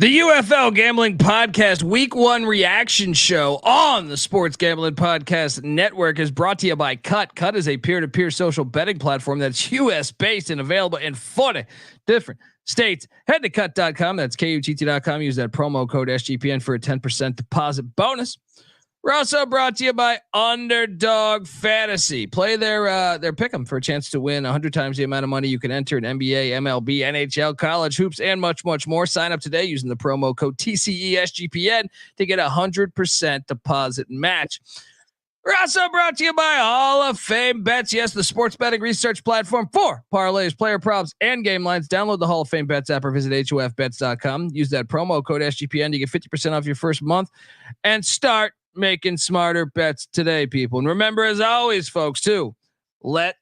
The UFL Gambling Podcast Week 1 reaction show on the Sports Gambling Podcast Network is brought to you by Cut. Cut is a peer-to-peer social betting platform that's US-based and available in 40 different states. Head to cut.com. That's KUTT.com. Use that promo code SGPN for a 10% deposit bonus. We're also brought to you by Underdog Fantasy. Play their pick'em for a chance to win 100 times the amount of money you can enter in NBA, MLB, NHL, college hoops, and much, much more. Sign up today using the promo code TCESGPN to get 100% deposit match. We're also brought to you by Hall of Fame Bets. Yes, the sports betting research platform for parlays, player props, and game lines. Download the Hall of Fame Bets app or visit HOFBets.com. Use that promo code SGPN to get 50% off your first month and start making smarter bets today, people. And remember, as always, folks, too, let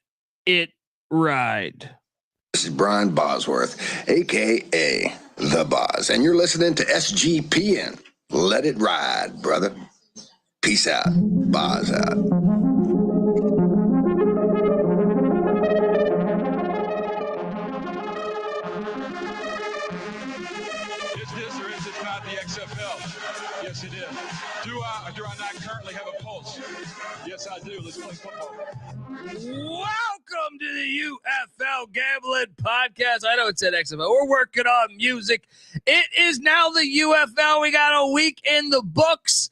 it ride. This is Brian Bosworth, aka The Boz, and you're listening to SGPN. Let it ride, brother. Peace out. Boz out. Is this or is it not the XFL? Yes, it is. Do I not currently have a pulse? Yes, I do. Let's play football. Welcome to the UFL Gambling Podcast. I know it said XFL. We're working on music. It is now the UFL. We got a week in the books,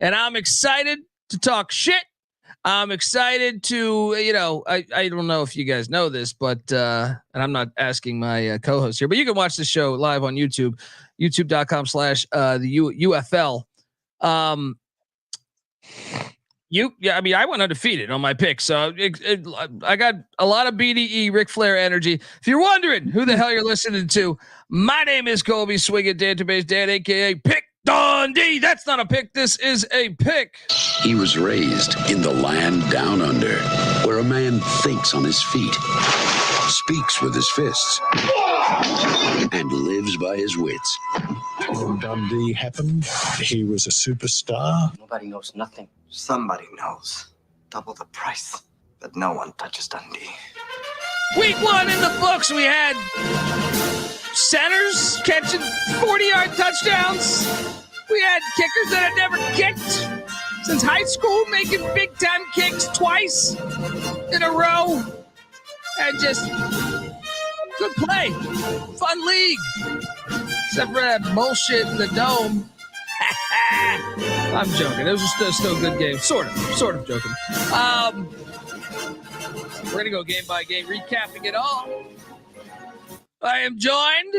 and I'm excited to talk shit. I'm excited to, I don't know if you guys know this, but, and I'm not asking my co-host here, but you can watch the show live on YouTube, youtube.com/the UFL. I went undefeated on my pick, so I got a lot of BDE Ric Flair energy. If you're wondering who the hell you're listening to, my name is Colby Swinging Database Dan, aka Pick Dundee. That's not a pick. This is a pick. He was raised in the land down under, where a man thinks on his feet, speaks with his fists, and lives by his wits. When Dundee happened, he was a superstar. Nobody knows nothing. Somebody knows. Double the price, but no one touches Dundee. Week 1 in the books. We had centers catching 40-yard touchdowns. We had kickers that had never kicked since high school, making big-time kicks twice in a row. And just good play. Fun league. Except for that bullshit in the dome. I'm joking. It was just still a good game. Sort of joking. We're going to go game by game, recapping it all. I am joined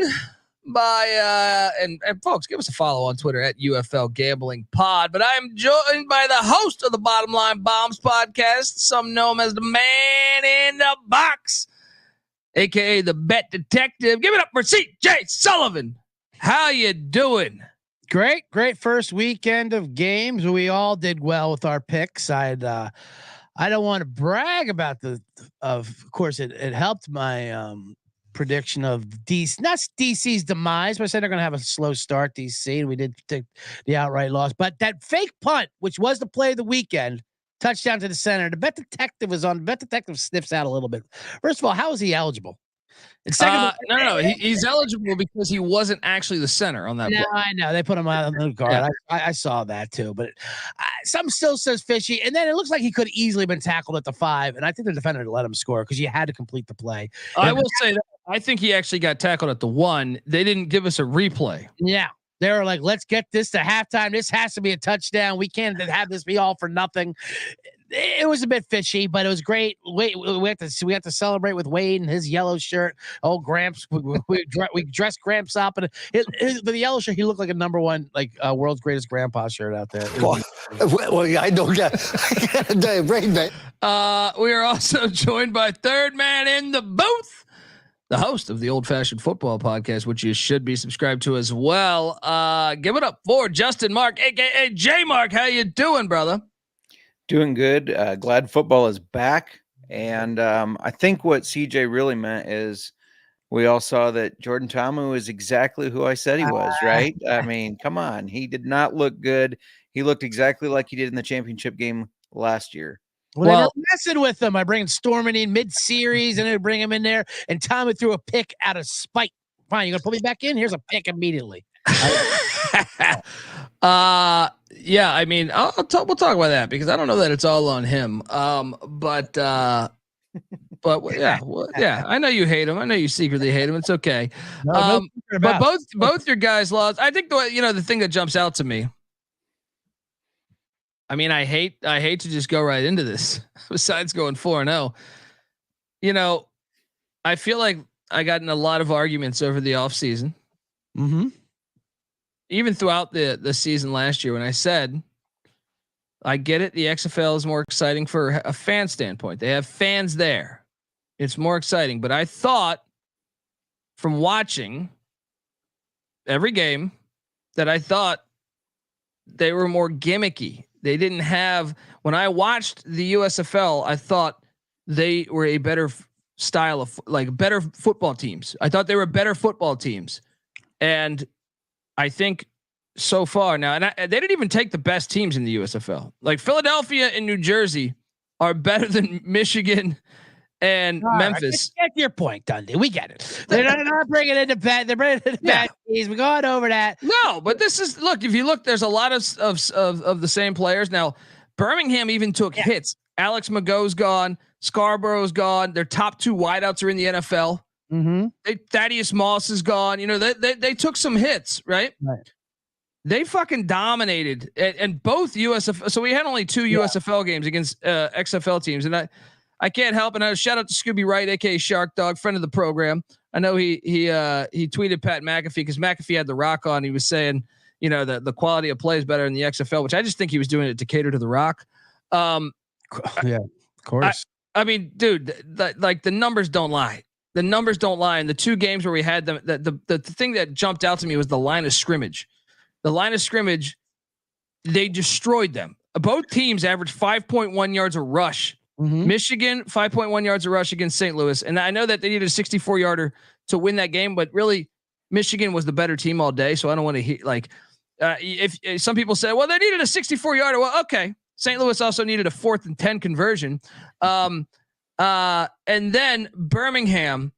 by, and folks, give us a follow on Twitter at UFL Gambling Pod. But I am joined by the host of the Bottom Line Bombs podcast, some know him as the man in the box, aka the bet detective. Give it up for CJ Sullivan. How you doing? Great first weekend of games. We all did well with our picks. I don't want to brag about of course it helped my prediction of DC's demise, but I said they're going to have a slow start, DC, and we did take the outright loss. But that fake punt, which was the play of the weekend, touchdown to the center, the bet detective was on. Bet detective sniffs out a little bit. First of all, how is he eligible? And second, no, he's eligible because he wasn't actually the center on that. No, I know they put him on the guard. Yeah. I saw that too, but something still says fishy. And then it looks like he could easily been tackled at the 5, and I think the defender let him score because you had to complete the play. I will say that I think he actually got tackled at the 1. They didn't give us a replay. Yeah. They were like, let's get this to halftime. This has to be a touchdown. We can't have this be all for nothing. It was a bit fishy, but it was great. We have to celebrate with Wade and his yellow shirt. Oh, Gramps, we dressed Gramps up, and the yellow shirt, he looked like a number 1, like world's greatest grandpa shirt out there. Well, yeah, I don't get brain, man. We are also joined by third man in the booth, the host of the Old Fashioned Football Podcast, which you should be subscribed to as well. Give it up for Justin Mark, aka J Mark. How you doing, brother? Doing good. Glad football is back. And I think what CJ really meant is we all saw that Jordan Ta'amu is exactly who I said he was, right? I mean, come on. He did not look good. He looked exactly like he did in the championship game last year. Well, they're messing with him. I bring Storman in mid-series and then bring him in there. And Ta'amu threw a pick out of spite. Fine, you're going to put me back in? Here's a pick immediately. Yeah, I mean, we'll talk about that because I don't know that it's all on him. But yeah, yeah, I know you hate him. I know you secretly hate him. It's okay. No But both your guys lost. I think the thing that jumps out to me. I mean, I hate to just go right into this. Besides going 4-0, I feel like I got in a lot of arguments over the offseason. Mm-hmm. Even throughout the season last year, when I said, I get it, the XFL is more exciting for a fan standpoint. They have fans there. It's more exciting. But I thought from watching every game that I thought they were more gimmicky. They didn't have, when I watched the USFL, I thought they were a better style of better football teams. I thought they were better football teams. And I think so far now, and they didn't even take the best teams in the USFL. Like Philadelphia and New Jersey are better than Michigan and Memphis. Get your point, Dundee. We get it. They're not bringing it into bad. They're bringing it into bad teams. We're going over that. No, but this is if you look, there's a lot of the same players now. Birmingham even took hits. Alex Mago's gone. Scarborough's gone. Their top 2 wideouts are in the NFL. Mm-hmm. Thaddeus Moss is gone. They took some hits, right? Right. They fucking dominated, and both USFL. So we had only 2 USFL games against XFL teams, and I can't help it. Shout out to Scooby Wright, aka Shark Dog, friend of the program. I know he tweeted Pat McAfee because McAfee had the Rock on. He was saying, the quality of play is better in the XFL, which I just think he was doing it to cater to the Rock. Yeah, of course. I mean, dude, the numbers don't lie. The numbers don't lie. In the 2 games where we had them, the thing that jumped out to me was the line of scrimmage. The line of scrimmage, they destroyed them. Both teams averaged 5.1 yards a rush. Mm-hmm. Michigan, 5.1 yards a rush against St. Louis. And I know that they needed a 64-yarder to win that game, but really Michigan was the better team all day. So I don't want to hear if some people say, well, they needed a 64-yarder. Well, okay. St. Louis also needed a 4th and 10 conversion. And then Birmingham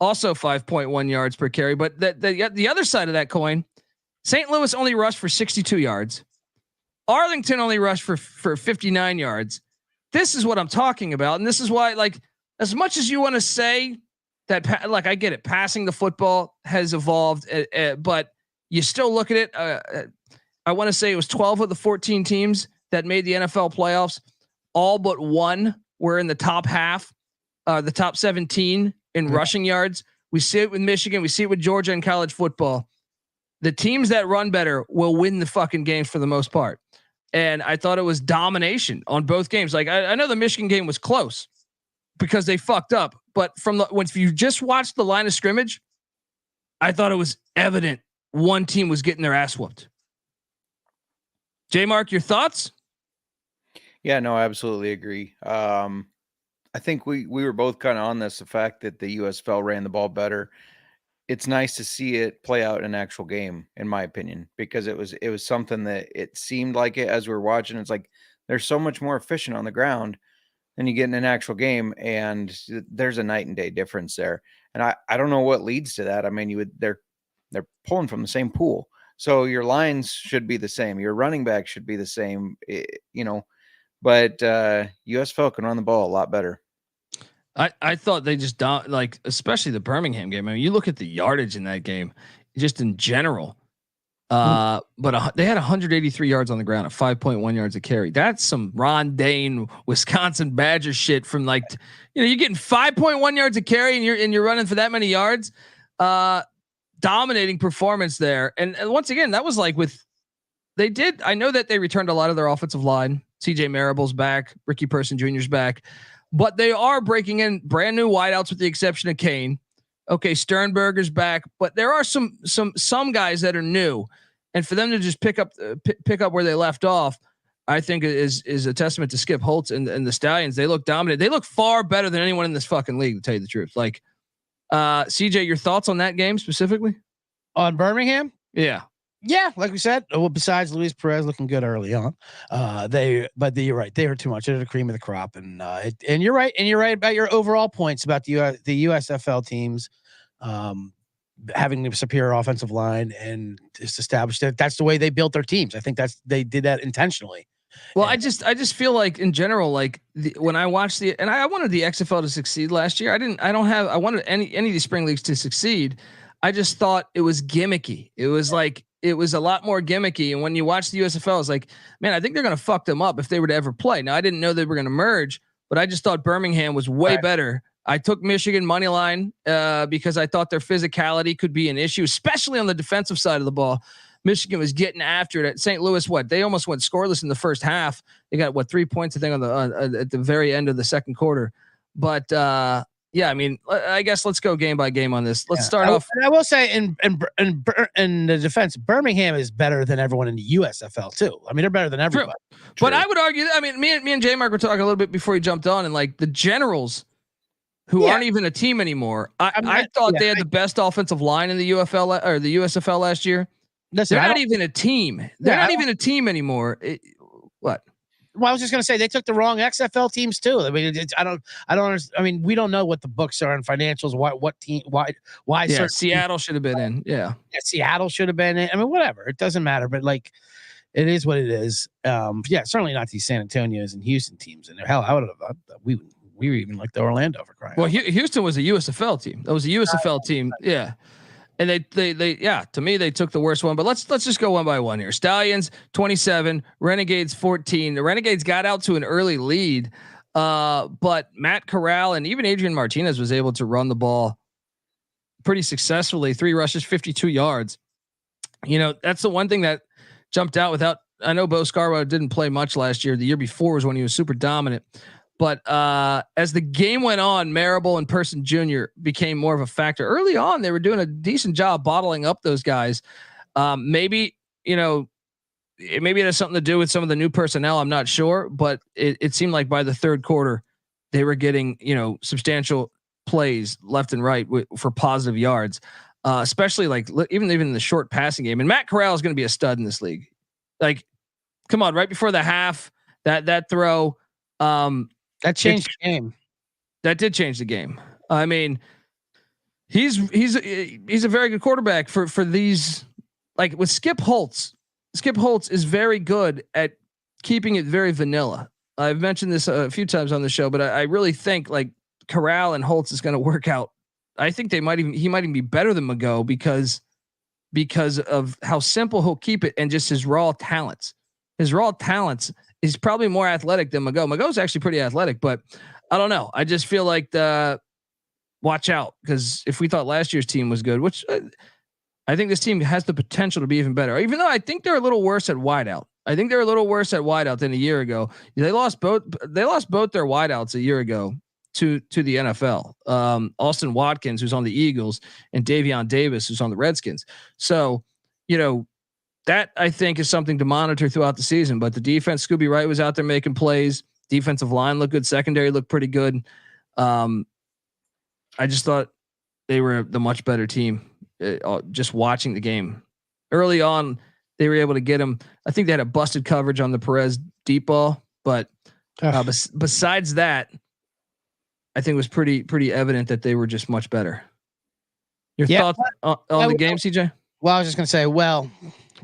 also 5.1 yards per carry. But the other side of that coin, St. Louis only rushed for 62 yards. Arlington only rushed for 59 yards. This is what I'm talking about. And this is why, as much as you want to say that, I get it. Passing the football has evolved, but you still look at it. I want to say it was 12 of the 14 teams that made the NFL playoffs. All but 1 were in the top half, the top 17 in rushing yards. We see it with Michigan. We see it with Georgia in college football. The teams that run better will win the fucking games for the most part. And I thought it was domination on both games. I know the Michigan game was close because they fucked up, but if you just watched the line of scrimmage, I thought it was evident one team was getting their ass whooped. J Mark, your thoughts? Yeah, no, I absolutely agree. I think we were both kind of on this, the fact that the USFL ran the ball better. It's nice to see it play out in an actual game, in my opinion, because it was something that it seemed like it as we were watching. It's like they're so much more efficient on the ground than you get in an actual game, and there's a night and day difference there. And I don't know what leads to that. I mean, they're pulling from the same pool, so your lines should be the same, your running back should be the same, But USFL can run the ball a lot better. I thought they just especially the Birmingham game. I mean, you look at the yardage in that game, just in general. But they had 183 yards on the ground at 5.1 yards a carry. That's some Ron Dane, Wisconsin Badger shit from you're getting 5.1 yards a carry and you're running for that many yards. Dominating performance there. And once again, that was I know that they returned a lot of their offensive line. CJ Marable's back, Ricky Person Jr.'s back. But they are breaking in brand new wideouts with the exception of Kane. Okay, Sternberger's back, but there are some guys that are new, and for them to just pick up where they left off, I think is a testament to Skip Holtz and the Stallions. They look dominant. They look far better than anyone in this fucking league, to tell you the truth. CJ, your thoughts on that game specifically? On Birmingham? Yeah. Yeah, like we said, well, besides Luis Perez looking good early on, you're right. They were too much. They're the cream of the crop, and you're right. And you're right about your overall points about the USFL teams. having a superior offensive line and just established that that's the way they built their teams. I think they did that intentionally. Well, I just feel like in general, like when I watched I wanted the XFL to succeed last year. I wanted any of these spring leagues to succeed. I just thought it was gimmicky. It was a lot more gimmicky. And when you watch the USFL, it's like, man, I think they're going to fuck them up if they were to ever play. Now, I didn't know they were going to merge, but I just thought Birmingham was way better. I took Michigan money line because I thought their physicality could be an issue, especially on the defensive side of the ball. Michigan was getting after it at St. Louis. They almost went scoreless in the first half. They got 3 points, I think, at the very end of the second quarter. But yeah, I mean, I guess let's go game by game on this. Let's start off. I will say in the defense, Birmingham is better than everyone in the USFL too. I mean, they're better than everybody. True. But I would argue, I mean, me and J Mark were talking a little bit before he jumped on, and like the Generals, who aren't even a team anymore. I thought they had the best offensive line in the UFL or the USFL last year. Listen, they're not even a team. They're not even a team anymore. What? Well, I was just going to say they took the wrong XFL teams too. I mean, I don't understand. I mean, we don't know what the books are and financials. What team? Why? Yeah, Seattle should have been in. Yeah, Seattle should have been in. I mean, whatever. It doesn't matter. But like, it is what it is. Yeah, certainly not these San Antonios and Houston teams. And hell, we were even like the Orlando for crying. Well, Houston was a USFL team. That was a USFL team. Yeah. And they to me, they took the worst one, but let's just go one by one here. Stallions 27, Renegades 14. The Renegades got out to an early lead. But Matt Corral and even Adrian Martinez was able to run the ball pretty successfully. 3 rushes, 52 yards. You know, that's the one thing that jumped out I know Bo Scarborough didn't play much last year. The year before was when he was super dominant. But as the game went on, Marable and Person Jr. became more of a factor. Early on, they were doing a decent job bottling up those guys. Maybe it has something to do with some of the new personnel. I'm not sure, but it seemed like by the third quarter, they were getting substantial plays left and right for positive yards, especially like even in the short passing game. And Matt Corral is going to be a stud in this league. Like, come on, right before the half, that throw. That changed the game. That did change the game. I mean, he's a very good quarterback for these. Like with Skip Holtz. Skip Holtz is very good at keeping it very vanilla. I've mentioned this a few times on the show, but I really think like Corral and Holtz is going to work out. I think he might even be better than Mago because of how simple he'll keep it and just his raw talents. His raw talents. He's probably more athletic than Mago. Mago's actually pretty athletic, but I don't know. I just feel like watch out, because if we thought last year's team was good, which I think this team has the potential to be even better, even though I think they're a little worse at wideout. I think they're a little worse at wideout than a year ago. They lost both their wideouts a year ago to the NFL. Austin Watkins, who's on the Eagles, and Davion Davis, who's on the Redskins. So, that I think is something to monitor throughout the season. But the defense, Scooby Wright was out there making plays. Defensive line looked good. Secondary looked pretty good. I just thought they were the much better team. Just watching the game early on, they were able to get him. I think they had a busted coverage on the Perez deep ball, but besides that, I think it was pretty evident that they were just much better. Your thoughts on the game, CJ? Well, I was just going to say,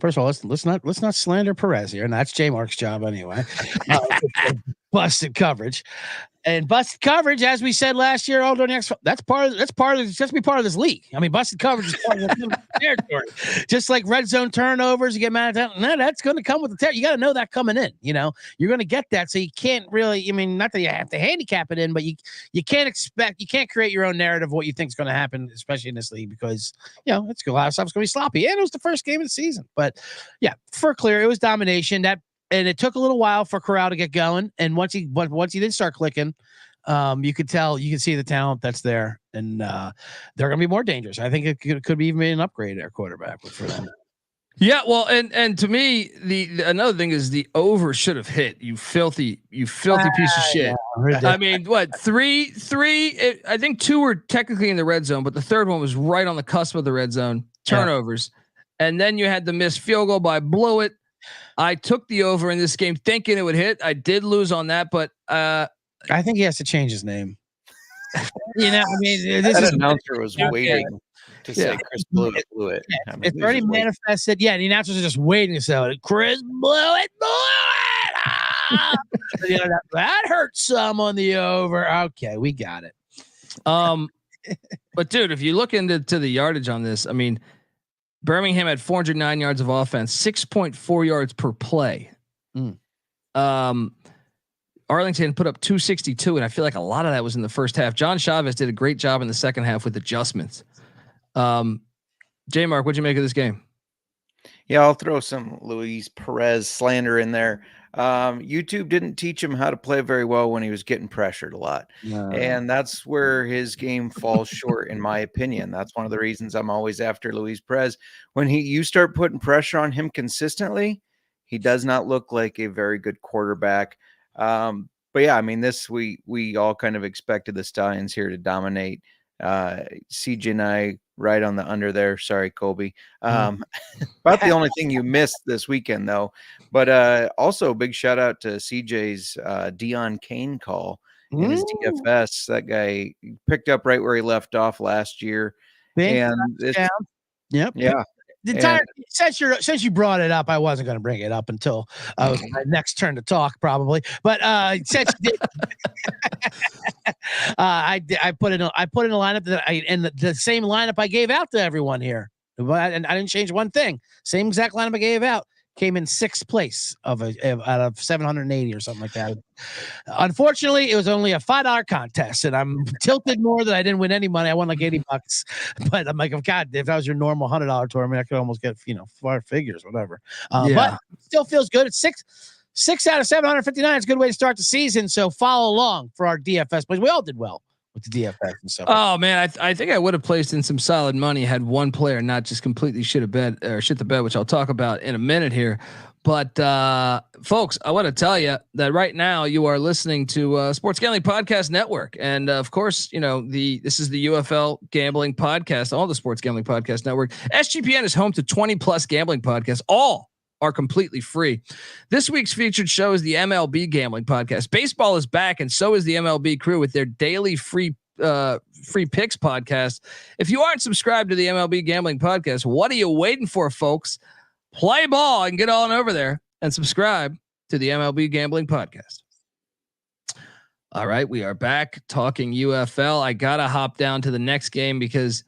first of all, let's not slander Perez here, and that's J Mark's job anyway. Busted coverage, as we said last year, that's part of this league. I mean, busted coverage is part of the territory. Just like red zone turnovers, you get mad at that. No, that's going to come with the territory. You got to know that coming in. You're going to get that, so you can't really. I mean, not that you have to handicap it in, but you can't create your own narrative of what you think is going to happen, especially in this league, because it's a lot of stuff's going to be sloppy. And it was the first game of the season, but yeah, for clear, it was domination. And it took a little while for Corral to get going. And once he did start clicking, you could see the talent that's there, and they're going to be more dangerous. I think it could be even an upgrade at quarterback for them. Yeah, well, and to me, the another thing is the over should have hit. You filthy piece of shit. Yeah, I mean, what three? I think 2 were technically in the red zone, but the third one was right on the cusp of the red zone. Turnovers, and then you had the missed field goal by Blewett. I took the over in this game thinking it would hit. I did lose on that, but I think he has to change his name. You know, I mean, this That is announcer was waiting to say Chris blew it. I mean, it's he was already just waiting. manifested. Yeah, the announcers are just waiting to say it. Chris blew it. Ah! You know, that hurt some on the over. Okay, we got it. But dude, if you look into the yardage on this, I mean, Birmingham had 409 yards of offense, 6.4 yards per play. Arlington put up 262, and I feel like a lot of that was in the first half. John Chavez did a great job in the second half with adjustments. J Mark, what'd you make of this game? Yeah, I'll throw some Luis Perez slander in there. YouTube didn't teach him how to play very well when he was getting pressured a lot. And that's where his game falls short, in my opinion. That's one of the reasons I'm always after Luis Perez. When you start putting pressure on him consistently, he does not look like a very good quarterback. But yeah, I mean, we all kind of expected the Stallions here to dominate. CJ and I right on the under there. Sorry, Colby. About the only thing you missed this weekend, though. But also, big shout out to CJ's Dion Kane call in his DFS. That guy picked up right where he left off last year. And yep. Yeah. The entire since you brought it up, I wasn't going to bring it up until it was my next turn to talk, probably. But since you did, I put in a lineup that the same lineup I gave out to everyone here, and I didn't change one thing. Same exact lineup I gave out. Came in sixth place out of 780 or something like that. Unfortunately, it was only a $5 contest, and I'm tilted more that I didn't win any money. I won like $80, but I'm like, God, if that was your normal $100 tournament, I could almost get 4 figures, whatever. But still feels good. It's six out of 759. It's a good way to start the season. So follow along for our DFS plays. We all did well with the DFS and stuff. Oh man, I think I would have placed in some solid money had one player not just completely shit the bed, which I'll talk about in a minute here. But folks, I want to tell you that right now you are listening to Sports Gambling Podcast Network, and of course, this is the UFL Gambling Podcast, all the Sports Gambling Podcast Network. SGPN is home to 20 plus gambling podcasts. All are completely free. This week's featured show is the MLB Gambling Podcast. Baseball is back, and so is the MLB crew with their daily free picks podcast. If you aren't subscribed to the MLB Gambling Podcast, what are you waiting for, folks? Play ball and get on over there and subscribe to the MLB Gambling Podcast. All right, we are back talking UFL. I gotta hop down to the next game because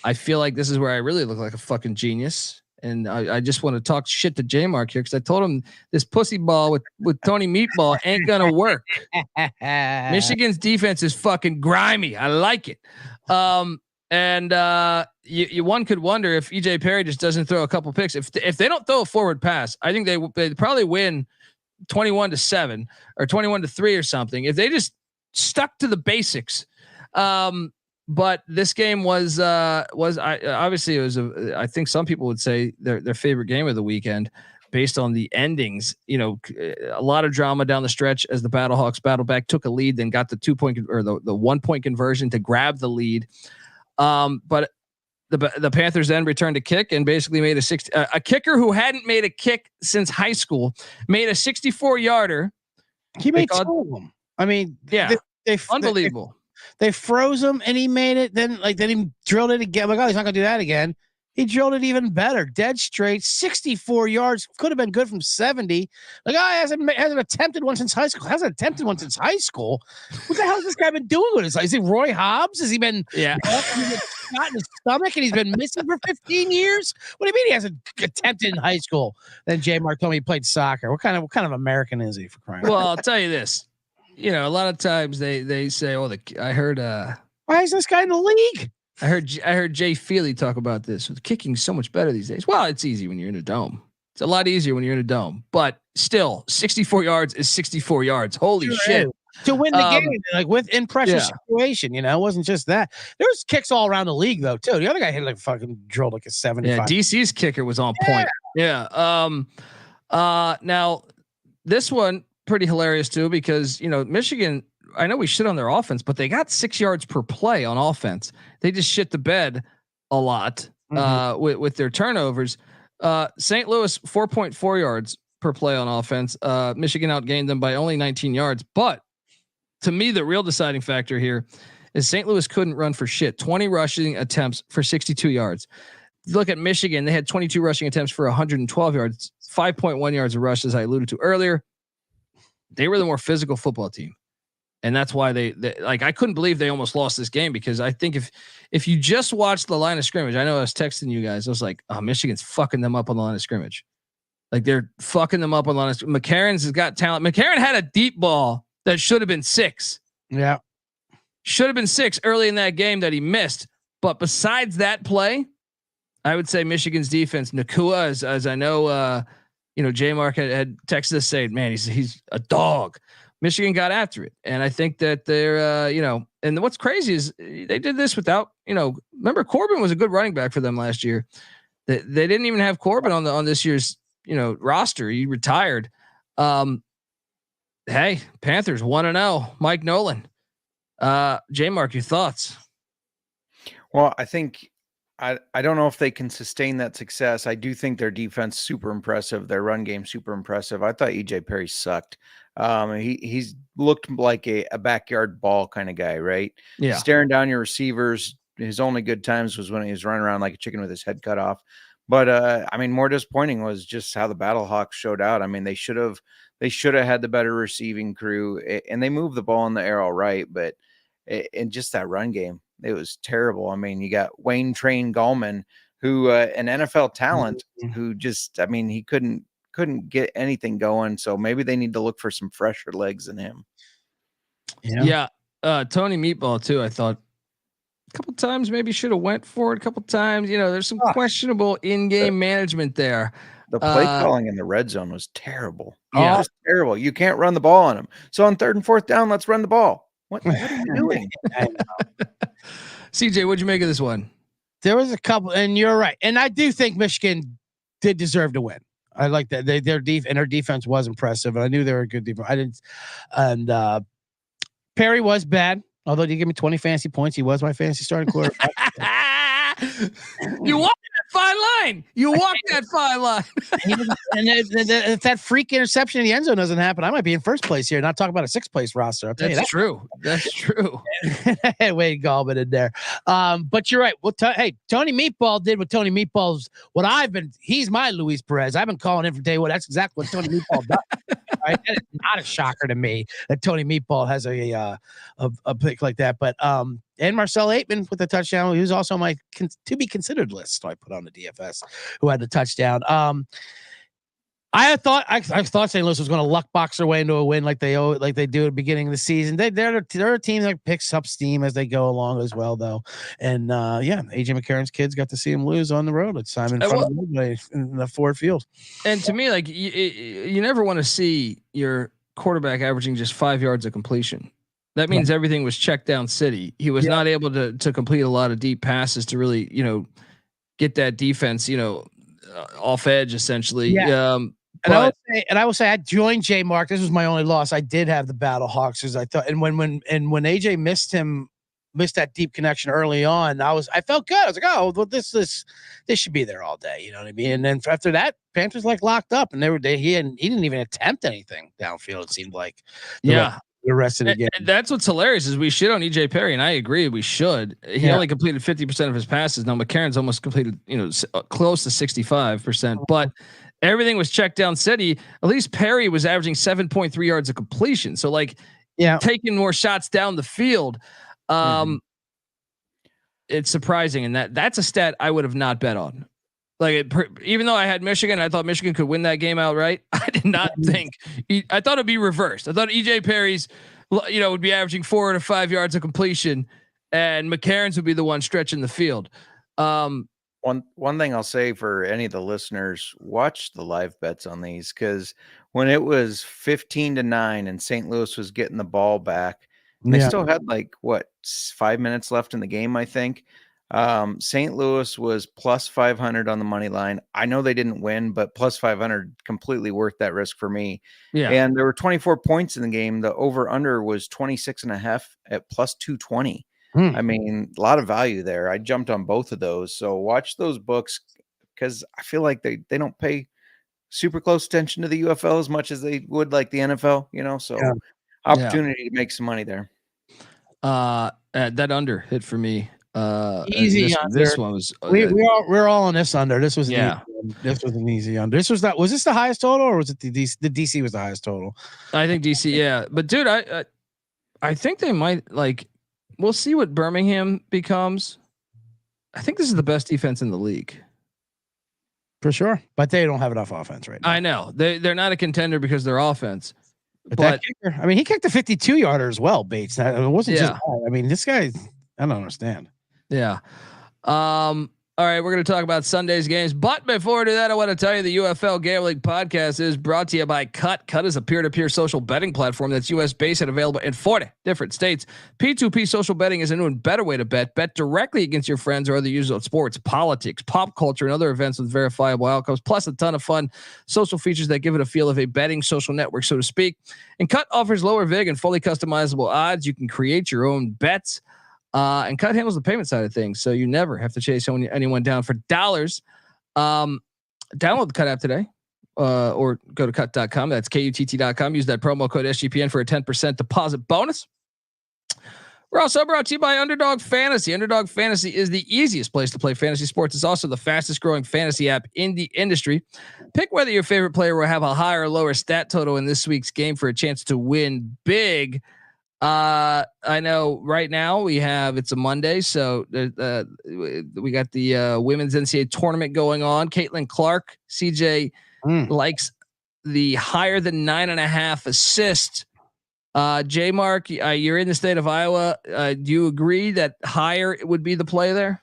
I feel like this is where I really look like a fucking genius. And I just want to talk shit to J Mark here because I told him this pussy ball with Tony Meatball ain't gonna work. Michigan's defense is fucking grimy. I like it. And one could wonder if EJ Perry just doesn't throw a couple picks. If they don't throw a forward pass, I think they probably win 21-7 or 21-3 or something. If they just stuck to the basics. But this game was obviously it was I think some people would say their favorite game of the weekend based on the endings. A lot of drama down the stretch as the Battlehawks battled back, took a lead, then got the 2-point or the 1-point conversion to grab the lead. But the Panthers then returned a kick and basically made a kicker who hadn't made a kick since high school made a 64-yarder. He made 2 of them. I mean, yeah, unbelievable. They froze him and he made it. Then he drilled it again. Like, oh, he's not gonna do that again. He drilled it even better, dead straight, 64 yards. Could have been good from 70. Like, oh, he hasn't attempted one since high school. Hasn't attempted one since high school. What the hell has this guy been doing with his life? Is he Roy Hobbs? Has he been shot in his stomach and he's been missing for 15 years? What do you mean he hasn't attempted in high school? Then J Mark told me he played soccer. What kind of American is he, for crying out loud? Well, I'll tell you this. A lot of times they say, "Oh, I heard." Why is this guy in the league? I heard Jay Feely talk about this. The kicking's so much better these days. Well, it's easy when you're in a dome. It's a lot easier when you're in a dome. But still, 64 yards is 64 yards. Holy shit! To win the game, like in pressure situation, it wasn't just that. There was kicks all around the league though too. The other guy hit like fucking drilled like a 75. Yeah, DC's kicker was on point. Yeah. Now this one pretty hilarious too because Michigan. I know we shit on their offense, but they got 6 yards per play on offense. They just shit the bed a lot with their turnovers. St. Louis 4.4 yards per play on offense. Michigan outgained them by only 19 yards. But to me, the real deciding factor here is St. Louis couldn't run for shit. 20 rushing attempts for 62 yards. Look at Michigan. They had 22 rushing attempts for 112 yards, 5.1 yards of rush, as I alluded to earlier. They were the more physical football team. And that's why they like, I couldn't believe they almost lost this game, because I think if you just watch the line of scrimmage, I know I was texting you guys. I was like, oh, Michigan's fucking them up on the line of scrimmage. Like, they're fucking them up on the line of scrimmage. McCarron's has got talent. McCarron had a deep ball that should have been 6. Yeah. Should have been 6 early in that game that he missed. But besides that play, I would say Michigan's defense, Nakua, as I know, J Mark had texted us saying, man, he's a dog. Michigan got after it. And I think that they're, and what's crazy is they did this without, remember Corbin was a good running back for them last year. They didn't even have Corbin on this year's, roster. He retired. Hey, Panthers 1-0, Mike Nolan. J Mark, your thoughts? Well, I think I don't know if they can sustain that success. I do think their defense super impressive. Their run game super impressive. I thought EJ Perry sucked. He's looked like a backyard ball kind of guy, right? Yeah. Staring down your receivers. His only good times was when he was running around like a chicken with his head cut off. But more disappointing was just how the Battlehawks showed out. I mean, they should have had the better receiving crew, and they moved the ball in the air all right, but in just that run game, it was terrible. I mean, you got Wayne Train Gallman, who an NFL talent, who just, he couldn't get anything going. So maybe they need to look for some fresher legs than him. Yeah. Tony Meatball too. I thought a couple times maybe should have went for it a couple times. There's some questionable in-game management there. The play calling in the red zone was terrible. Yeah. It was terrible. You can't run the ball on him. So on 3rd and 4th down, let's run the ball. What are you doing? CJ, what'd you make of this one? There was a couple, and you're right. And I do think Michigan did deserve to win. I like that. Their defense was impressive, and I knew they were a good defense. Perry was bad, although he gave me 20 fantasy points. He was my fantasy starting quarterback. You walked that fine line. And if that freak interception in the end zone doesn't happen, I might be in first place here. Not talking about a 6th place roster. I'll tell you that. That's true. Wade Gallman in there. But you're right. Well, hey, Tony Meatball did what Tony Meatball's. He's my Luis Perez. I've been calling him from day one. That's exactly what Tony Meatball does. Right? That is not a shocker to me that Tony Meatball has a pick like that. But and Marcel Aitman with the touchdown, he was also my to be considered list. So I put on the DFS who had the touchdown. I thought St. Louis was going to luck box their way into a win like they do at the beginning of the season. They're a team that picks up steam as they go along as well, though. And AJ McCarron's kids got to see him lose on the road at Simon in the Ford Field. And to me, like you never want to see your quarterback averaging just 5 yards of completion. That means everything was checked down city. He was not able to complete a lot of deep passes to really, get that defense, off edge essentially. Yeah. And I will say I joined J Mark. This was my only loss. I did have the Battlehawks as I thought. And when AJ missed that deep connection early on, I felt good. I was like, oh, well, this should be there all day. You know what I mean? And then after that, Panthers locked up, and he didn't even attempt anything downfield. It seemed like. The rest of the game. And that's what's hilarious is we shit on EJ Perry, and I agree we should. He only completed 50% of his passes. Now McCarron's almost completed, close to 65%, but everything was checked down city. At least Perry was averaging 7.3 yards of completion. So taking more shots down the field. It's surprising. And that's a stat I would have not bet on. Even though I had Michigan, I thought Michigan could win that game outright. I did not think. I thought it'd be reversed. I thought EJ Perry's, would be averaging 4 to 5 yards of completion, and McCarron's would be the one stretching the field. One thing I'll say for any of the listeners, watch the live bets on these, because when it was 15-9 and St. Louis was getting the ball back, they still had 5 minutes left in the game, I think. St. Louis was plus 500 on the money line. I know they didn't win, but plus 500 completely worth that risk for me. Yeah. And there were 24 points in the game. The over under was 26.5 at plus 220. I mean, a lot of value there. I jumped on both of those. So watch those books, because I feel like they don't pay super close attention to the UFL as much as they would like the NFL, so opportunity to make some money there. That under hit for me. Easy this under. one was We're all on this under. This was yeah. this was an easy under. Was this the highest total, or was it the DC? The DC was the highest total. I think DC, yeah. But dude, I think they might like. We'll see what Birmingham becomes. I think this is the best defense in the league. For sure, but they don't have enough offense right now. I know they're not a contender because their offense. But that kicker, I mean, he kicked a 52-yarder as well, Bates. It wasn't just that. I mean, this guy, I don't understand. Yeah. All right, we're going to talk about Sunday's games, but before we do that, I want to tell you the UFL Gambling Podcast is brought to you by Cut. Cut is a peer-to-peer social betting platform that's U.S. based and available in 40 different states. P2P social betting is a new and better way to bet. Bet directly against your friends or other users of sports, politics, pop culture, and other events with verifiable outcomes, plus a ton of fun social features that give it a feel of a betting social network, so to speak. And Cut offers lower VIG and fully customizable odds. You can create your own bets. And Cut handles the payment side of things, so you never have to chase anyone down for dollars. Download the Cut app today, or go to cut.com. That's KUTT.com. Use that promo code SGPN for a 10% deposit bonus. We're also brought to you by Underdog Fantasy. Underdog Fantasy is the easiest place to play fantasy sports. It's also the fastest growing fantasy app in the industry. Pick whether your favorite player will have a higher or lower stat total in this week's game for a chance to win big. I know right now it's a Monday, so we got the women's NCAA tournament going on. Caitlin Clark, CJ likes the higher than 9.5 assist. J Mark, you're in the state of Iowa. Do you agree that higher would be the play there?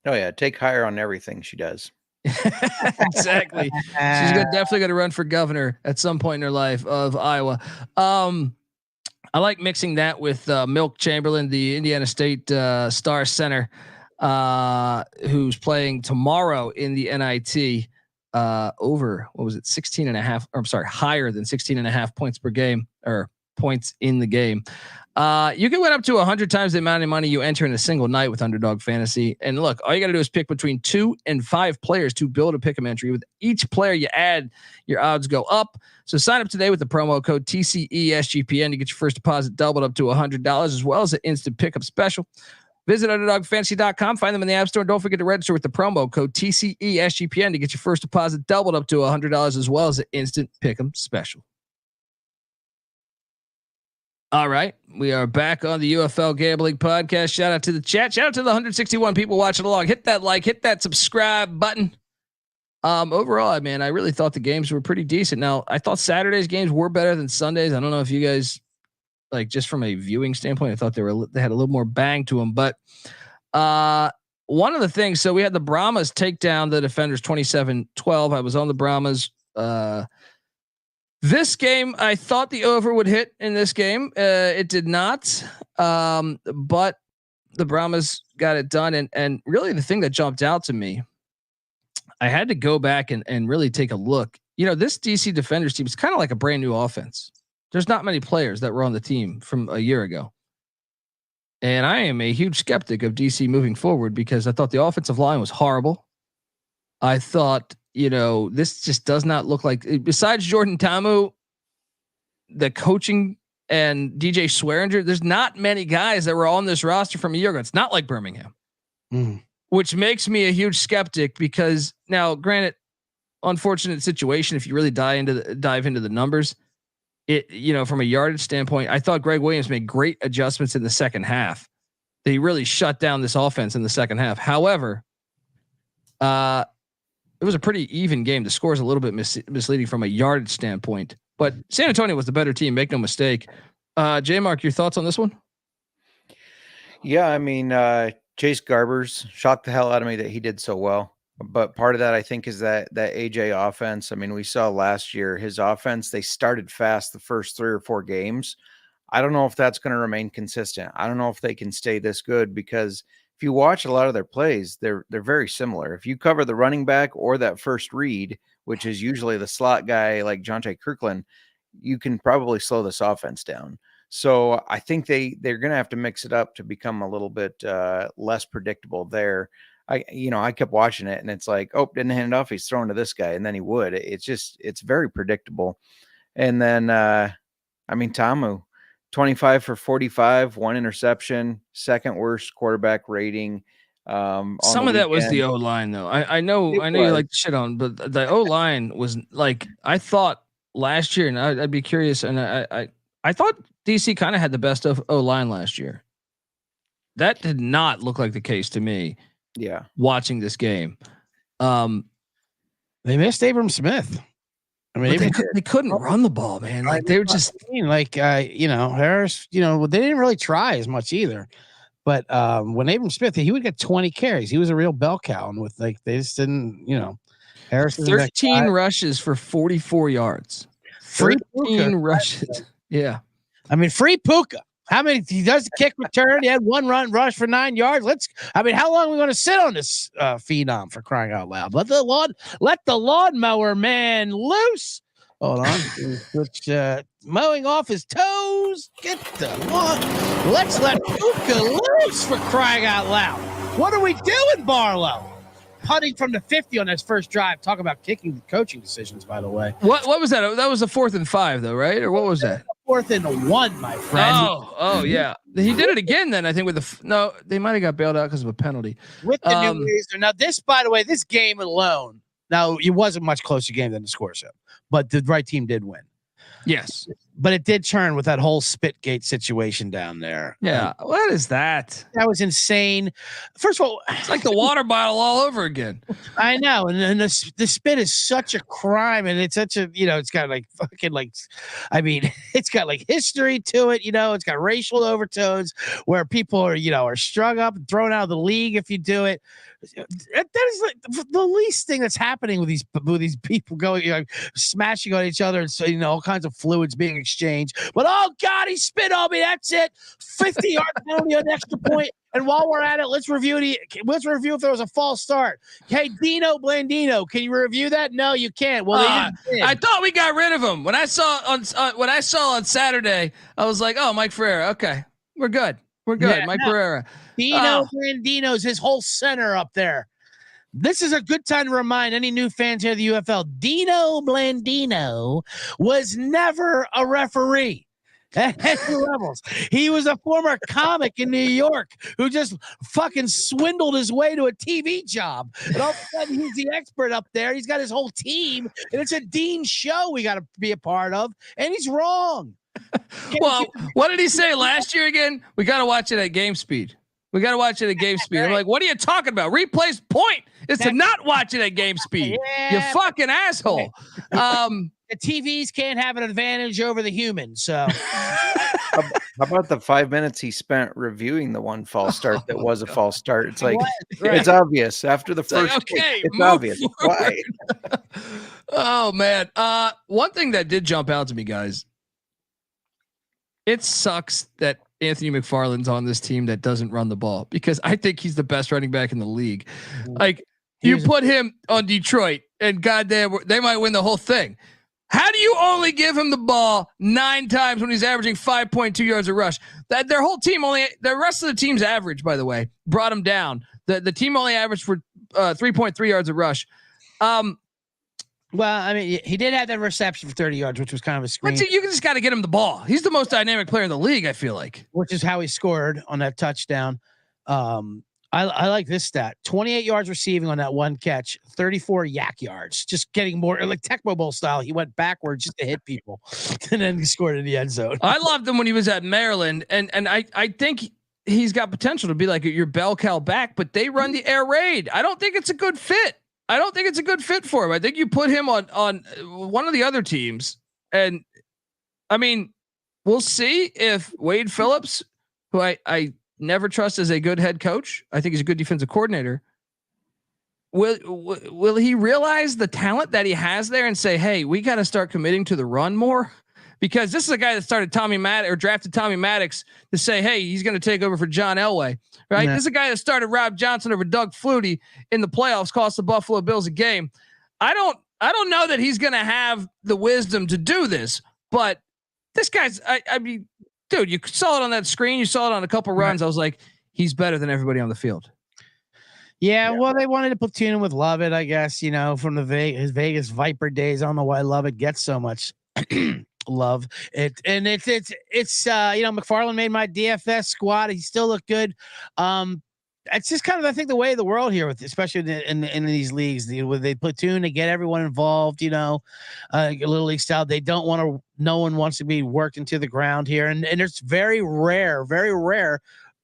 Oh yeah, take higher on everything she does. Exactly. She's definitely going to run for governor at some point in her life of Iowa. I like mixing that with Milk Chamberlain, the Indiana State star center, who's playing tomorrow in the NIT over, 16.5, or I'm sorry, higher than 16.5 points per game, or points in the game. You can win up to 100 times the amount of money you enter in a single night with Underdog Fantasy. And look, all you got to do is pick between 2 and 5 players to build a pick'em entry. With each player you add, your odds go up. So sign up today with the promo code TCESGPN to get your first deposit doubled up to $100, as well as an instant pickup special. Visit UnderdogFantasy.com. Find them in the App Store. Don't forget to register with the promo code TCESGPN to get your first deposit doubled up to $100, as well as an instant pick'em special. All right, we are back on the UFL Gambling Podcast. Shout out to the chat. Shout out to the 161 people watching along. Hit that like, hit that subscribe button. Overall, I really thought the games were pretty decent. Now, I thought Saturday's games were better than Sundays. I don't know if you guys, like, just from a viewing standpoint, I thought they had a little more bang to them. But one of the things, so we had the Brahmas take down the Defenders 27-12. I was on the Brahmas. This game, I thought the over would hit in this game. It did not, but the Brahmas got it done. And really the thing that jumped out to me, I had to go back and really take a look. You know, this DC Defenders team is kind of like a brand new offense. There's not many players that were on the team from a year ago. And I am a huge skeptic of DC moving forward because I thought the offensive line was horrible. I thought, this just does not look like, besides Jordan Tamu, the coaching and DJ Swearinger, there's not many guys that were on this roster from a year ago. It's not like Birmingham, which makes me a huge skeptic because now, granted, unfortunate situation. If you really dive into the numbers, from a yardage standpoint, I thought Greg Williams made great adjustments in the second half. They really shut down this offense in the second half. However, it was a pretty even game. The score is a little bit misleading from a yardage standpoint, but San Antonio was the better team. Make no mistake. J Mark, your thoughts on this one? Yeah. Chase Garbers shocked the hell out of me that he did so well. But part of that, I think, is that AJ offense. We saw last year his offense, they started fast the first 3 or 4 games. I don't know if that's going to remain consistent. I don't know if they can stay this good because if you watch a lot of their plays, they're very similar. If you cover the running back or that first read, which is usually the slot guy like Jonte Kirkland, you can probably slow this offense down. So I think they're going to have to mix it up to become a little bit less predictable there. I kept watching it and it's like, oh, didn't hand it off. He's throwing to this guy. And then he would. It's very predictable. And then, Tamu, 25 for 45, 1 interception, second worst quarterback rating. Some of that was the O line, though. I know you like to shit on, but the O line was like, I thought last year, and I'd be curious, and I thought DC kind of had the best of O line last year. That did not look like the case to me. Yeah, watching this game, they missed Abram Smith. I mean, they couldn't run the ball, man. Like they were just Harris. They didn't really try as much either. But when Abram Smith, he would get 20 carries. He was a real bell cow, and with they just didn't. Harris 13 rushes for 44 yards. Free 13 rushes. Yeah, I mean, free Puka. How many? He does the kick return. He had 1 run rush for 9 yards. How long are we going to sit on this phenom, for crying out loud? Let the lawnmower man loose. Hold on. Which mowing off his toes. Get the lawn. Let's let Puka loose, for crying out loud. What are we doing, Barlow? Punting from the 50 on his first drive. Talk about kicking coaching decisions, by the way. What was that? That was a 4th and 5, though, right? Or what was that? 4th and 1, my friend. Oh yeah. He did it again. Then I think with no, they might have got bailed out because of a penalty. With the new razor. Now, this, by the way, this game alone. Now, it wasn't much closer game than the score show, but the right team did win. Yes. But it did turn with that whole Spitgate situation down there. Yeah. What is that? That was insane. First of all, it's like the water bottle all over again. I know. And the spit is such a crime. And it's such a, it's got like fucking it's got like history to it. It's got racial overtones where people are strung up and thrown out of the league if you do it. That is like the least thing that's happening with these people going, smashing on each other, and so all kinds of fluids being exchanged. But oh God, he spit on me. That's it. 50-yard penalty on extra point. And while we're at it, let's review if there was a false start. Hey, Dino Blandino, can you review that? No, you can't. Well, I thought we got rid of him when I saw on Saturday. I was like, oh, Mike Ferreira. Okay, we're good. We're good. Yeah, Mike Ferreira. Dino Blandino's his whole center up there. This is a good time to remind any new fans here of the UFL. Dino Blandino was never a referee at any levels. He was a former comic in New York who just fucking swindled his way to a TV job. And all of a sudden, he's the expert up there. He's got his whole team, and it's a Dean show we got to be a part of, and he's wrong. Well, what did he say last year again? We got to watch it at game speed. We got to watch it at game speed. I'm like, what are you talking about? Replay's point is to not watch it at game speed. Yeah, you fucking asshole. The TVs can't have an advantage over the humans. So how about the 5 minutes he spent reviewing the one false start that was a false start? It's like, it's obvious after the first. Okay, it's obvious. Why? Oh man. One thing that did jump out to me, guys. It sucks that Anthony McFarland's on this team that doesn't run the ball, because I think he's the best running back in the league. Like, you put him on Detroit and goddamn, they might win the whole thing. How do you only give him the ball 9 times when he's averaging 5.2 yards a rush? That their whole team the rest of the team's average, by the way, brought him down. The team only averaged for 3.3 yards a rush. Well, I mean, he did have that reception for 30 yards, which was kind of a screen. But you just got to get him the ball. He's the most dynamic player in the league, I feel like. Which is how he scored on that touchdown. I like this stat. 28 yards receiving on that one catch, 34 yak yards. Just getting more, like Tecmo Bowl style. He went backwards just to hit people, and then he scored in the end zone. I loved him when he was at Maryland, and I think he's got potential to be like your bell cow back, but they run the air raid. I don't think it's a good fit. I don't think it's a good fit for him. I think you put him on one of the other teams, and I mean, we'll see if Wade Phillips, who I never trust as a good head coach, I think he's a good defensive coordinator. Will he realize the talent that he has there and say, hey, we got to start committing to the run more? Because this is a guy that started drafted Tommy Maddox to say, hey, he's going to take over for John Elway, right? Yeah. This is a guy that started Rob Johnson over Doug Flutie in the playoffs, cost the Buffalo Bills a game. I don't know that he's going to have the wisdom to do this, but this guy's, I mean, dude, you saw it on that screen. You saw it on a couple runs. I was like, he's better than everybody on the field. Yeah, well, they wanted to platoon him with Lovett, I guess, from his Vegas Viper days. I don't know why Lovett gets so much love it. And it's McFarland made my DFS squad. He still looked good. It's just kind of, I think, the way of the world here, with especially in these leagues, where they platoon, they get everyone involved. Little league style. They don't want to. No one wants to be worked into the ground here, and it's very rare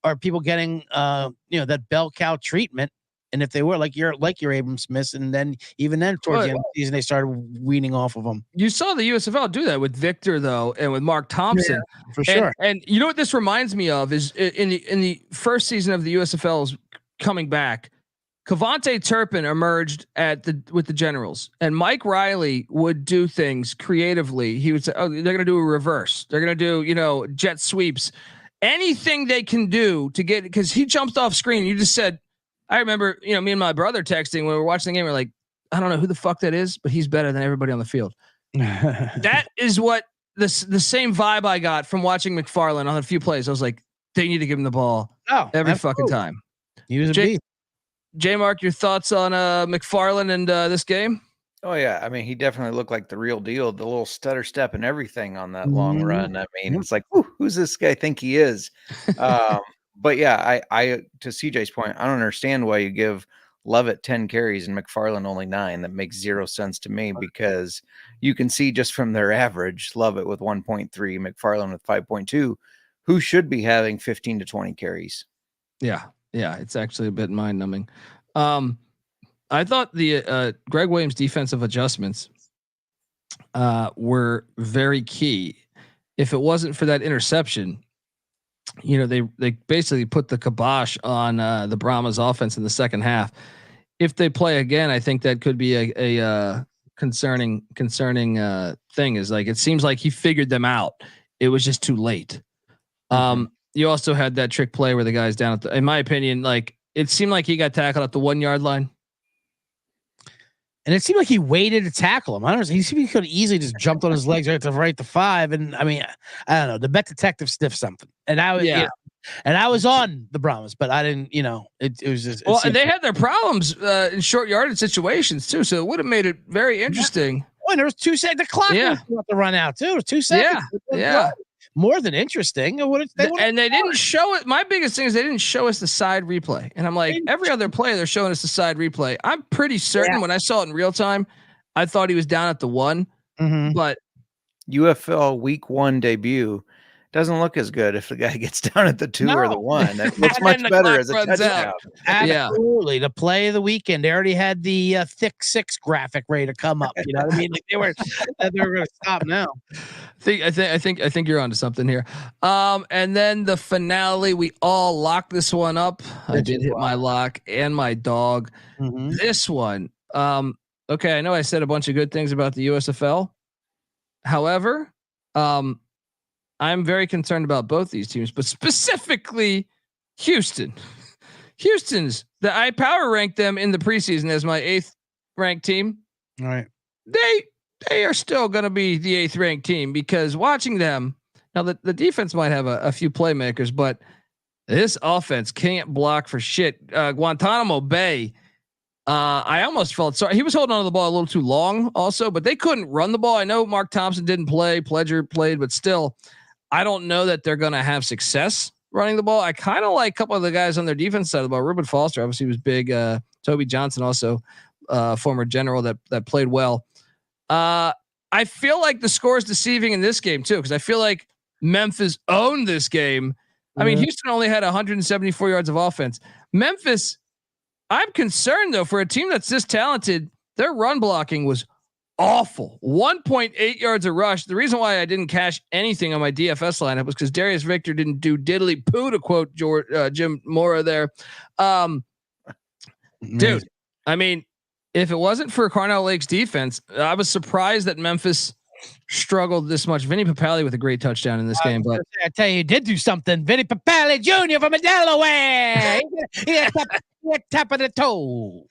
are people getting that bell cow treatment. And if they were like your Abram Smith, and then even then towards the end of the season, they started weaning off of them. You saw the USFL do that with Victor though, and with Mark Thompson, for sure. And you know what this reminds me of is in the first season of the USFL's coming back, Cavante Turpin emerged with the Generals, and Mike Riley would do things creatively. He would say, "Oh, they're going to do a reverse. They're going to do jet sweeps, anything they can do to get." Because he jumped off screen. You just said. I remember, me and my brother texting when we were watching the game. We're like, I don't know who the fuck that is, but he's better than everybody on the field. That is what the same vibe I got from watching McFarland on a few plays. I was like, they need to give him the ball every fucking time. He was a beast. J Mark, your thoughts on McFarland and this game? Oh yeah, I mean, he definitely looked like the real deal. The little stutter step and everything on that long run. I mean, it's like, who's this guy think he is? But yeah, I to CJ's point, I don't understand why you give Lovett 10 carries and McFarland only 9. That makes zero sense to me, because you can see just from their average, Lovett with 1.3, McFarland with 5.2, who should be having 15 to 20 carries. Yeah, it's actually a bit mind numbing. I thought the Greg Williams defensive adjustments were very key. If it wasn't for that interception, they basically put the kibosh on the Brahmas offense in the second half. If they play again, I think that could be a concerning thing. Is like, it seems like he figured them out. It was just too late. You also had that trick play where the guy's down at in my opinion, like, it seemed like he got tackled at the 1 yard line. And it seemed like he waited to tackle him. I don't know. He seemed he could have easily just jumped on his legs right to 5. And I mean, I don't know. The bet detective sniffed something. And I was, and I was on the Brahmas, but I didn't, it was just. And they had their problems in short yardage situations too. So it would have made it very interesting. Oh, and there was 2 seconds. The clock was about to run out too. It was 2 seconds. Yeah. More than interesting. And they didn't show it. My biggest thing is they didn't show us the side replay. And I'm like, every other play, they're showing us the side replay. I'm pretty certain when I saw it in real time, I thought he was down at the 1. But UFL week 1 debut doesn't look as good if the guy gets down at the 2 or the 1. That looks much better as a touchdown. Absolutely. The play of the weekend. They already had the thick 6 graphic ready to come up. You know what I mean? Like they were going to stop now. I think you're onto something here. And then the finale, we all locked this one up. I did hit my lock and my dog. This one. Okay. I know I said a bunch of good things about the USFL. However, I'm very concerned about both these teams, but specifically Houston. I power ranked them in the preseason as my 8th ranked team. All right. They are still going to be the 8th ranked team, because watching them now, the defense might have a few playmakers, but this offense can't block for shit. Guantanamo Bay. I almost felt sorry. He was holding on to the ball a little too long also, but they couldn't run the ball. I know Mark Thompson didn't play, Pledger played, but still, I don't know that they're going to have success running the ball. I kind of like a couple of the guys on their defense side of the ball. Ruben Foster obviously was big. Toby Johnson also, former general that played well. I feel like the score is deceiving in this game too, because I feel like Memphis owned this game. I mean, Houston only had 174 yards of offense. Memphis, I'm concerned though, for a team that's this talented, their run blocking was awful. 1.8 yards a rush. The reason why I didn't cash anything on my DFS lineup was because Darius Victor didn't do diddly poo, to quote Jim Mora there. Dude, I mean, if it wasn't for Carnell Lake's defense, I was surprised that Memphis struggled this much. Vinny Papale with a great touchdown in this game, but I tell you, he did do something. Vinny Papale Jr. from Delaware. He had top of the toe.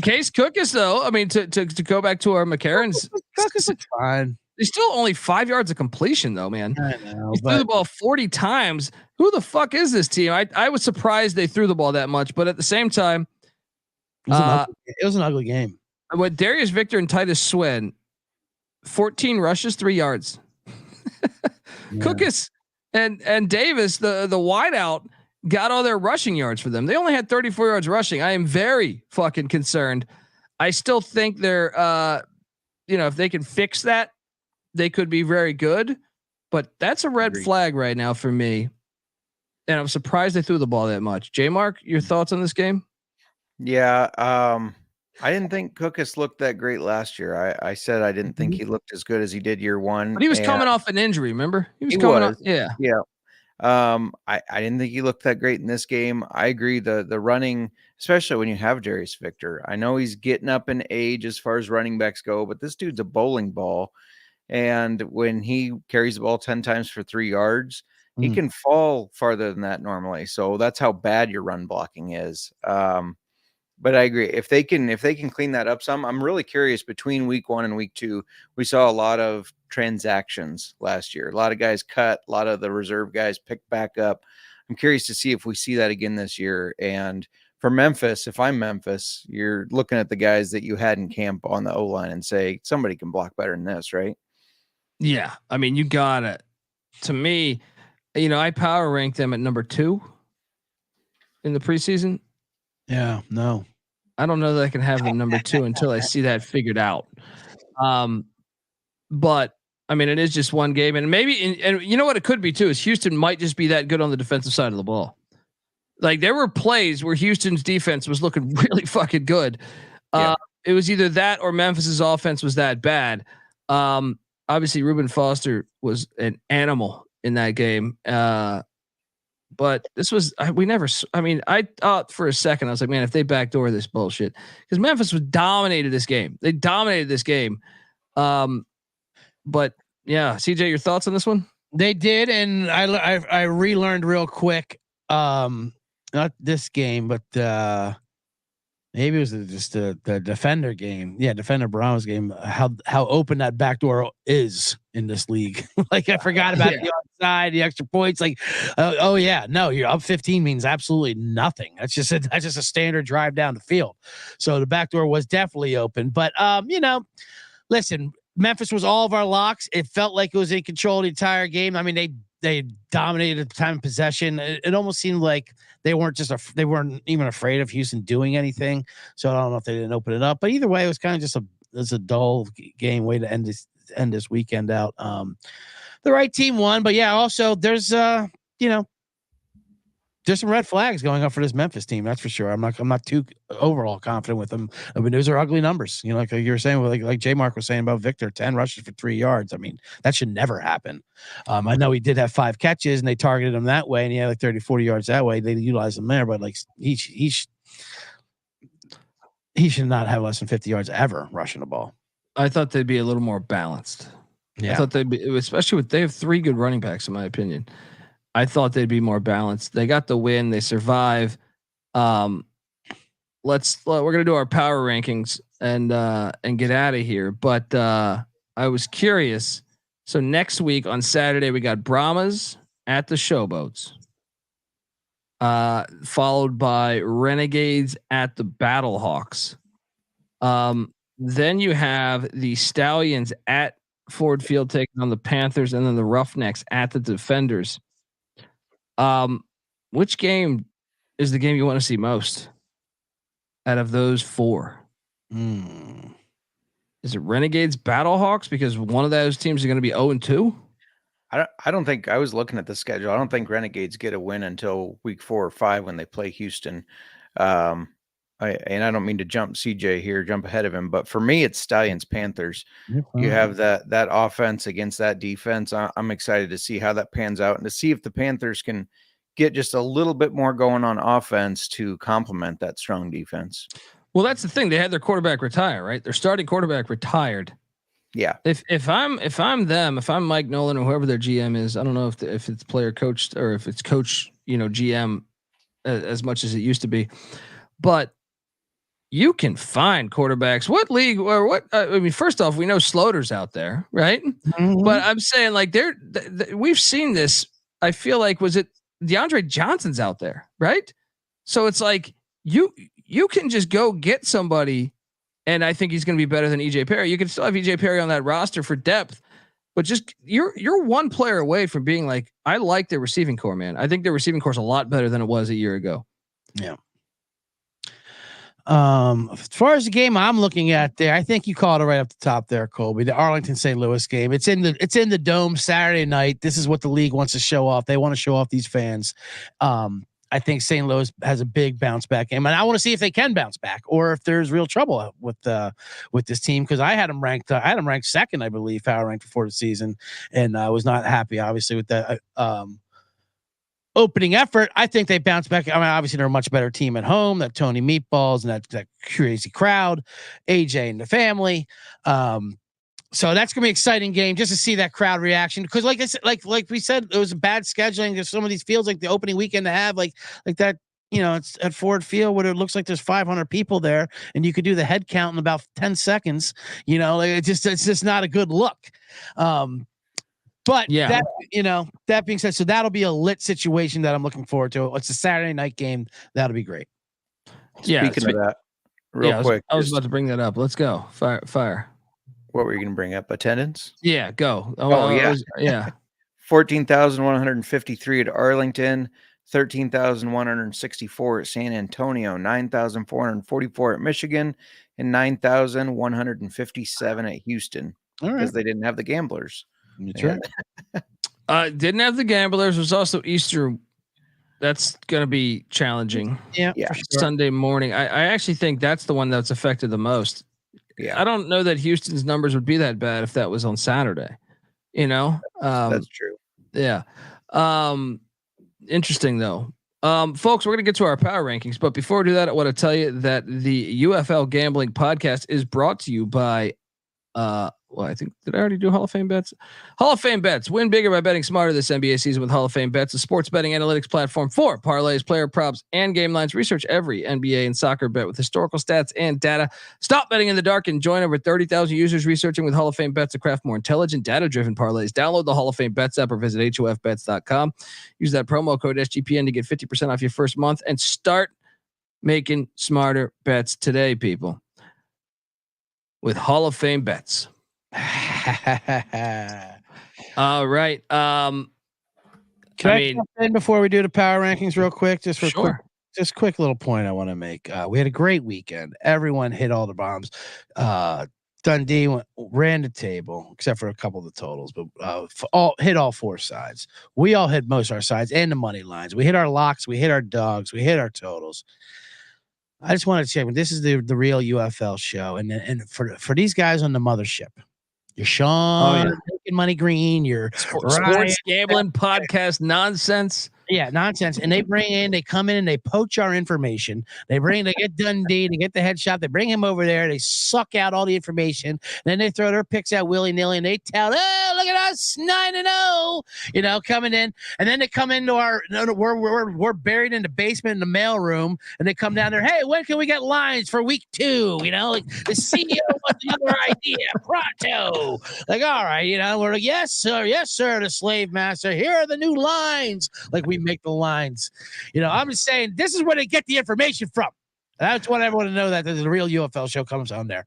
Case Cookus, though, I mean, to go back to our McCarrons, Cookus is fine. He's still only 5 yards of completion, though, man. I know, he threw the ball 40 times. Who the fuck is this team? I was surprised they threw the ball that much, but at the same time, it was an ugly game. With Darius Victor and Titus Swin, 14 rushes, 3 yards. Cookus and Davis, the wideout, got all their rushing yards for them. They only had 34 yards rushing. I am very fucking concerned. I still think they're, if they can fix that, they could be very good. But that's a red flag right now for me. And I'm surprised they threw the ball that much. J Mark, your thoughts on this game? Yeah. I didn't think Cookus looked that great last year. I said I didn't think he looked as good as he did year one. But he was coming off an injury, remember? He was coming off. Yeah. Yeah. I didn't think he looked that great in this game. I agree. The running, especially when you have Darius Victor, I know he's getting up in age as far as running backs go, but this dude's a bowling ball. And when he carries the ball 10 times for 3 yards, he can fall farther than that normally. So that's how bad your run blocking is. But I agree. If they can clean that up some, I'm really curious. Between week 1 and week 2, we saw a lot of transactions last year. A lot of guys cut, a lot of the reserve guys picked back up. I'm curious to see if we see that again this year. And for Memphis, if I'm Memphis, you're looking at the guys that you had in camp on the O-line and say, somebody can block better than this, right? Yeah. I mean, you got it. To me, I power ranked them at number 2 in the preseason. Yeah, no. I don't know that I can have them number 2 until I see that figured out. But I mean, it is just one game, and maybe, and you know what it could be too is Houston might just be that good on the defensive side of the ball. Like there were plays where Houston's defense was looking really fucking good. It was either that or Memphis's offense was that bad. Obviously Reuben Foster was an animal in that game. But this was, I thought for a second, I was like, man, if they backdoor this bullshit, because Memphis dominated this game. They dominated this game. But yeah, CJ, your thoughts on this one? They did. And I relearned real quick. Not this game, but maybe it was just the defender game. Yeah. Defender Browns game. How open that back door is in this league. Like I forgot about the onside, the extra points. Like, oh yeah, no, you're up 15 means absolutely nothing. That's just a standard drive down the field. So the back door was definitely open. But listen, Memphis was all of our locks. It felt like it was in control the entire game. I mean, they dominated the time of possession. It almost seemed like they weren't even afraid of Houston doing anything. So I don't know if they didn't open it up, but either way, it was kind of just a dull game way to end this weekend out. The right team won, but yeah, also there's some red flags going up for this Memphis team. That's for sure. I'm not too overall confident with them. I mean, those are ugly numbers. Like you were saying, like J Mark was saying about Victor, 10 rushes for 3 yards. I mean, that should never happen. I know he did have 5 catches and they targeted him that way and he had like 30, 40 yards that way. They utilized him there, but like he should not have less than 50 yards ever rushing the ball. I thought they'd be a little more balanced. Yeah. I thought they'd be, especially they have 3 good running backs, in my opinion. I thought they'd be more balanced. They got the win. They survive. We're gonna do our power rankings and get out of here. But I was curious. So next week on Saturday we got Brahmas at the Showboats, followed by Renegades at the Battlehawks. Then you have the Stallions at Ford Field taking on the Panthers, and then the Roughnecks at the Defenders. Which game is the game you want to see most out of those 4? Is it Renegades, Battlehawks? Because one of those teams are going to be 0-2. I don't think I was looking at the schedule. I don't think Renegades get a win until week 4 or 5 when they play Houston. I don't mean to jump ahead of him, but for me, it's Stallions Panthers. You have that offense against that defense. I'm excited to see how that pans out and to see if the Panthers can get just a little bit more going on offense to complement that strong defense. Well, that's the thing. They had their quarterback retire, right? Their starting quarterback retired. Yeah. If I'm them, if I'm Mike Nolan or whoever their GM is, I don't know if it's player coached or if it's coach, GM as much as it used to be, but you can find quarterbacks. What league or what? I mean, first off, we know Slaughter's out there, right? Mm-hmm. But I'm saying like we've seen this. I feel like was it DeAndre Johnson's out there, right? So it's like you can just go get somebody and I think he's going to be better than EJ Perry. You can still have EJ Perry on that roster for depth, but just you're one player away from being like, I like their receiving core, man. I think their receiving core is a lot better than it was a year ago. Yeah. As far as the game I'm looking at there, I think you called it right up the top there, Colby. The Arlington St. Louis game. It's in the Dome Saturday night. This is what the league wants to show off. They want to show off these fans. I think St. Louis has a big bounce back game, and I want to see if they can bounce back or if there's real trouble with this team, because I had them ranked. I had them ranked second, I believe, power ranked before the season, and I was not happy, obviously, with that. Opening effort. I think they bounce back. I mean, obviously they're a much better team at home. That Tony Meatballs and that crazy crowd, AJ and the family. So that's gonna be an exciting game just to see that crowd reaction. Because like I said, like we said, it was a bad scheduling. There's some of these fields like the opening weekend to have like that. You know, it's at Ford Field where it looks like there's 500 people there, and you could do the head count in about 10 seconds. You know, like it's just not a good look. But yeah, that being said, so that'll be a lit situation that I'm looking forward to. It's a Saturday night game. That'll be great. Yeah. Speaking of that, real quick. I was about to bring that up. Let's go. Fire. What were you going to bring up? Attendance? Yeah, go. Yeah. 14,153 at Arlington, 13,164 at San Antonio, 9,444 at Michigan, and 9,157 at Houston. Because they didn't have the gamblers. That's right. Didn't have the gamblers. There's also Easter. That's going to be challenging. Yeah. Sure. Sunday morning. I actually think that's the one that's affected the most. Yeah. I don't know that Houston's numbers would be that bad if that was on Saturday. That's true. Yeah. Interesting though. Folks, we're going to get to our power rankings, but before we do that, I want to tell you that the UFL Gambling Podcast is brought to you by I think, did I already do Hall of Fame bets? Hall of Fame bets. Win bigger by betting smarter this NBA season with Hall of Fame bets, a sports betting analytics platform for parlays, player props, and game lines. Research every NBA and soccer bet with historical stats and data. Stop betting in the dark and join over 30,000 users researching with Hall of Fame bets to craft more intelligent, data-driven parlays. Download the Hall of Fame bets app or visit hofbets.com. Use that promo code SGPN to get 50% off your first month and start making smarter bets today, people. With Hall of Fame bets. All right. Can I jump in before we do the power rankings real quick? Just for quick little point I want to make. We had a great weekend. Everyone hit all the bombs. Dundee ran the table except for a couple of the totals, but hit all four sides. We all hit most of our sides and the money lines. We hit our locks. We hit our dogs. We hit our totals. I just want to check. This is the real UFL show, and for these guys on the mothership, you're Sean, Making Money Green, your sports gambling podcast nonsense. Yeah, nonsense. And they come in and they poach our information. They get Dundee, they get the headshot, they bring him over there, they suck out all the information, then they throw their picks out willy-nilly and they tell, oh, look at us, 9-0, coming in. And then they come into we're buried in the basement in the mail room, and they come down there, hey, when can we get lines for week 2? Like the CEO wants another idea, pronto. Like, all right, we're like, yes, sir, the slave master. Here are the new lines. Like, we make the lines. I'm just saying this is where they get the information from. That's what everyone to know, that the real UFL show comes on there.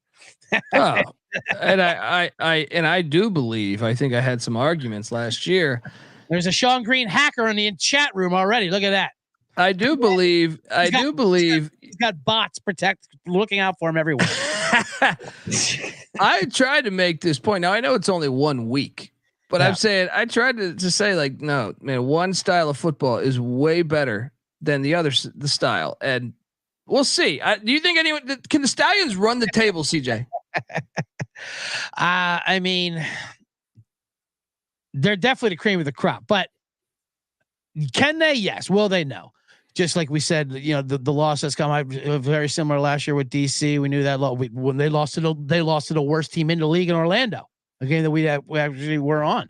And I do believe, I think I had some arguments last year. There's a Sean Green hacker in the chat room already. Look at that. I do believe he's got bots looking out for him everywhere. I tried to make this point. Now I know it's only 1 week. But I'm saying, I tried to say, like, no, man, one style of football is way better than the style. And we'll see. Do you think can the Stallions run the table, CJ? I mean, they're definitely the cream of the crop, but can they? Yes. Will they? No. Just like we said, the loss has come out very similar last year with DC. We knew that when they lost to the worst team in the league in Orlando. A game that we actually were on.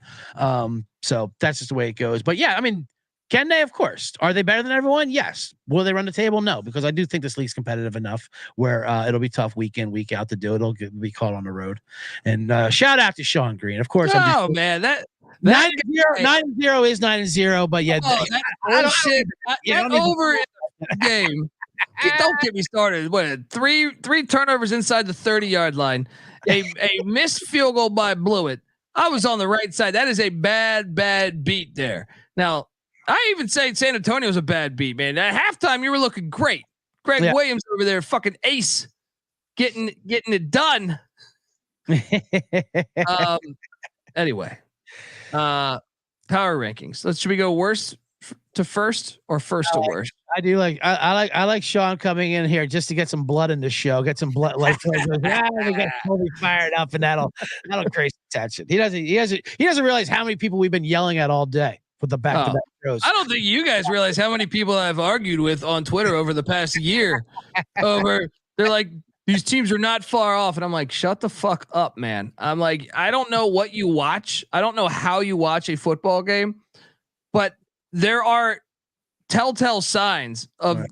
So that's just the way it goes. But yeah, I mean, can they? Of course. Are they better than everyone? Yes. Will they run the table? No, because I do think this league's competitive enough where it'll be tough week in, week out to do it. It'll be caught on the road. And shout out to Sean Green. Of course. Oh man, that 9-0 is 9-0, but yeah, that over the game. Don't get me started. What three turnovers inside the 30-yard line, a missed field goal by Blewett. I was on the right side. That is a bad beat there. Now, I even say San Antonio was a bad beat, man. At halftime, you were looking great. Greg Williams over there, fucking ace, getting it done. Anyway, power rankings. Should we go worst to first or first to worst? I do like I like Sean coming in here just to get some blood in the show, get some blood like we got Toby fired up, and that'll create attention. He doesn't realize how many people we've been yelling at all day with the back-to-back shows. I don't think you guys realize how many people I've argued with on Twitter over the past year. They're like, these teams are not far off, and I'm like, shut the fuck up, man. I'm like, I don't know what you watch. I don't know how you watch a football game, but there are telltale signs of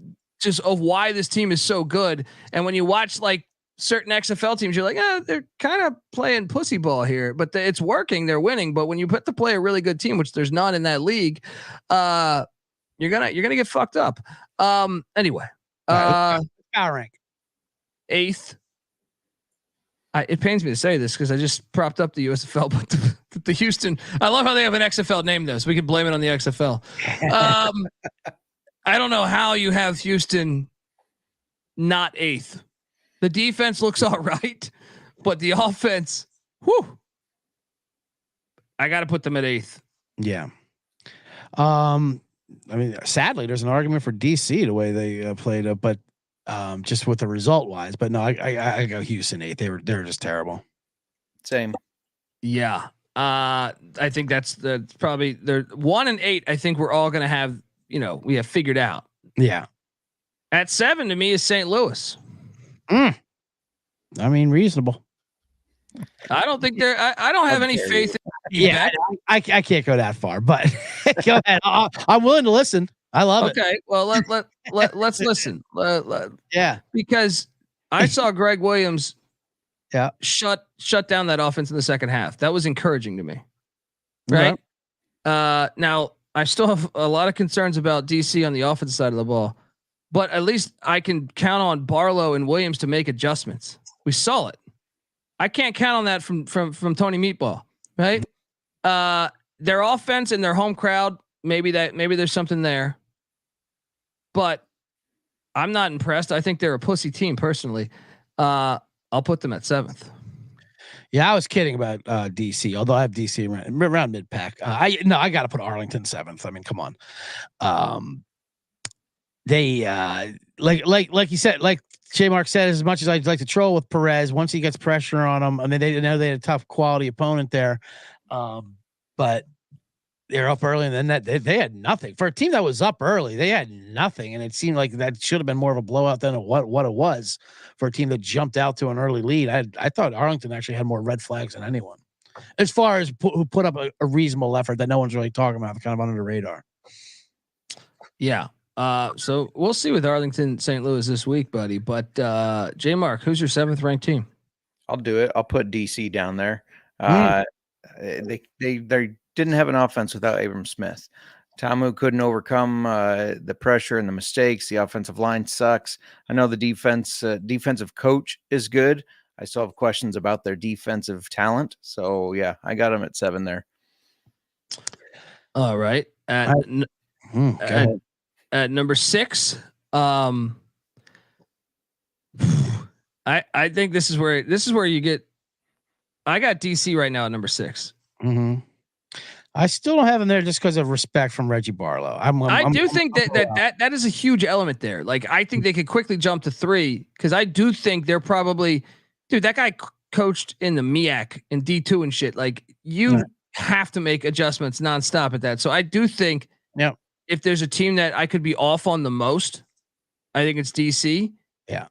of why this team is so good. And when you watch like certain XFL teams, you're like, they're kind of playing pussy ball here, but it's working. They're winning. But when you put to play a really good team, which there's none in that league, you're gonna get fucked up. Anyway, power rank 8th. It pains me to say this because I just propped up the USFL, but the Houston. I love how they have an XFL name though, so we can blame it on the XFL. I don't know how you have Houston not 8th. The defense looks all right, but the offense, I got to put them at 8th. Yeah. I mean, sadly, there's an argument for DC the way they played it, but just with the result wise. But no, I go Houston 8th. They're just terrible. Same. Yeah. I think that's probably they're 1 and 8. I think we're all gonna have. We have figured out. Yeah. At 7 to me is St. Louis. I mean, reasonable. I don't think they're. I don't have any faith. I can't go that far, but go ahead. I'm willing to listen. I love it. Okay. Well, let's listen. Yeah. Because I saw Greg Williams. Yeah. Shut down that offense in the second half. That was encouraging to me. Right. Now I still have a lot of concerns about DC on the offensive side of the ball, but at least I can count on Barlow and Williams to make adjustments. We saw it. I can't count on that from Tony Meatball, right? Their offense and their home crowd, maybe there's something there, but I'm not impressed. I think they're a pussy team personally. I'll put them at 7th. Yeah, I was kidding about DC, although I have DC around mid pack. I got to put Arlington 7th. I mean, come on. They like you said, like J Mark said, as much as I'd like to troll with Perez, once he gets pressure on him, I mean, they know they had a tough quality opponent there, but they're up early, and then they had nothing for a team that was up early. They had nothing, and it seemed like that should have been more of a blowout than what it was for a team that jumped out to an early lead. I thought Arlington actually had more red flags than anyone, as far as who put up a reasonable effort that no one's really talking about, kind of under the radar. Yeah. So we'll see with Arlington, St. Louis this week, buddy. But J Mark, who's your 7th ranked team? I'll do it. I'll put DC down there. They didn't have an offense without Abram Smith. Tamu couldn't overcome the pressure and the mistakes. The offensive line sucks. I know the defensive coach is good. I still have questions about their defensive talent. So yeah, I got them at 7 there. All right. At number 6, I think this is where you get. I got DC right now at number 6. Mm-hmm. I still don't have him there just because of respect from Reggie Barlow. I do think that is a huge element there. Like, I think they could quickly jump to 3 because I do think they're probably, dude, that guy coached in the MEAC and D2 and shit. Like, you have to make adjustments nonstop at that. So I do think, if there's a team that I could be off on the most, I think it's DC. Yeah,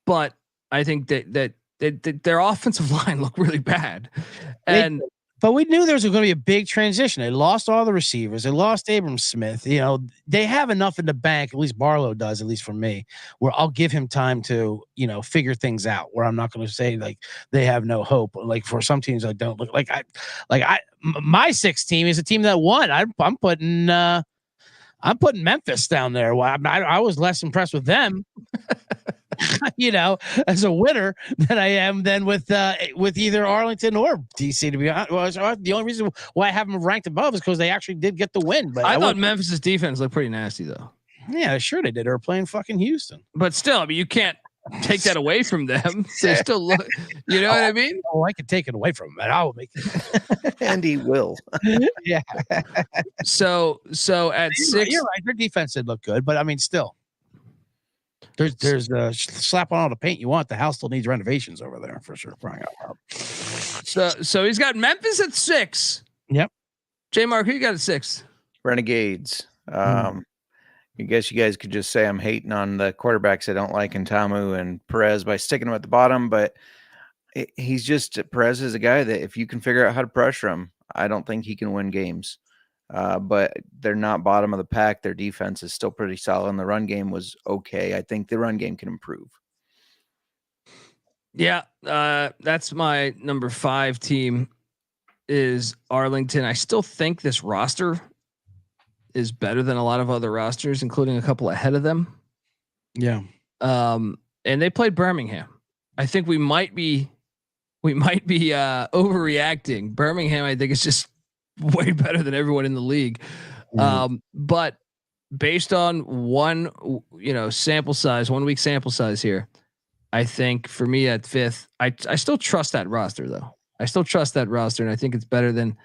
but I think that their offensive line looked really bad, but we knew there was going to be a big transition. They lost all the receivers. They lost Abram Smith. They have enough in the bank. At least Barlow does. At least for me, where I'll give him time to figure things out. Where I'm not going to say like they have no hope. Like for some teams, I don't look like my 6th team is a team that won. I'm putting. I'm putting Memphis down there. Well, I was less impressed with them, as a winner than I am then with either Arlington or DC. To be honest, well, the only reason why I have them ranked above is because they actually did get the win. But I thought Memphis's defense looked pretty nasty, though. Yeah, sure they did. They were playing fucking Houston. But still, I mean, you can't take that away from them. They still look, you know what I mean? Oh, I can take it away from them, and I will make it. And he will. Yeah. So at six, you're right. Their defense did look good, but I mean, still, there's slap on all the paint you want. The house still needs renovations over there for sure. Crying out loud. So he's got Memphis at 6. Yep. J Mark, who you got at 6? Renegades. I guess you guys could just say I'm hating on the quarterbacks I don't like in Tamu and Perez by sticking him at the bottom, but he's just Perez is a guy that if you can figure out how to pressure him, I don't think he can win games. But they're not bottom of the pack. Their defense is still pretty solid, and the run game was okay. I think the run game can improve. Yeah, that's my number 5 team is Arlington. I still think this roster is better than a lot of other rosters, including a couple ahead of them. Yeah. And they played Birmingham. I think we might be overreacting. Birmingham, I think, is just way better than everyone in the league. But based on one week sample size here, I think for me at 5th, I still trust that roster though. I still trust that roster, and I think it's better than.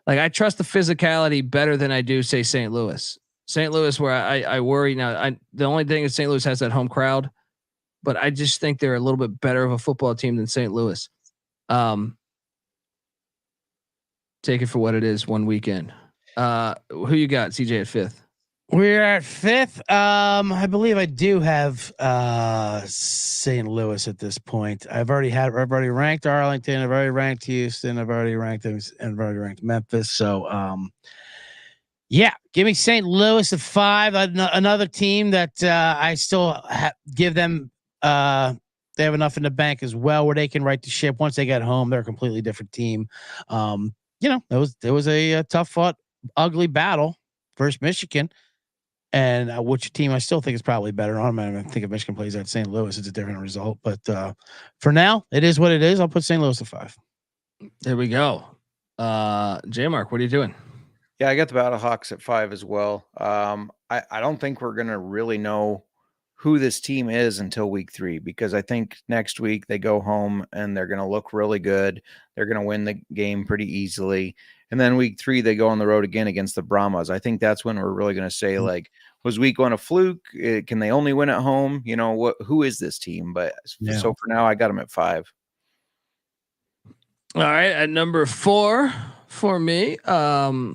Like I trust the physicality better than I do say St. Louis. St. Louis, where I worry now. The only thing is St. Louis has that home crowd, but I just think they're a little bit better of a football team than St. Louis. Take it for what it is. One weekend. Who you got, CJ, at 5th? We're at 5th. I believe I do have St. Louis at this point. I've already ranked Arlington. I've already ranked Houston. I've already ranked them, and I've already ranked Memphis. So, yeah, give me St. Louis at 5. Another team that I still give them. They have enough in the bank as well where they can right the ship once they get home. They're a completely different team. There was a tough fought, ugly battle versus Michigan. And which team I still think is probably better on. I think if Michigan plays at St. Louis, it's a different result. But for now, it is what it is. I'll put St. Louis at 5. There we go. J Mark, what are you doing? Yeah, I got the Battlehawks at 5 as well. I don't think we're gonna really know who this team is until week 3, because I think next week they go home and they're gonna look really good. They're gonna win the game pretty easily. And then week 3, they go on the road again against the Brahmas. I think that's when we're really going to say, like, was week 1 a fluke? Can they only win at home? Who is this team? But so for now, I got them at 5. All right. At number 4 for me, I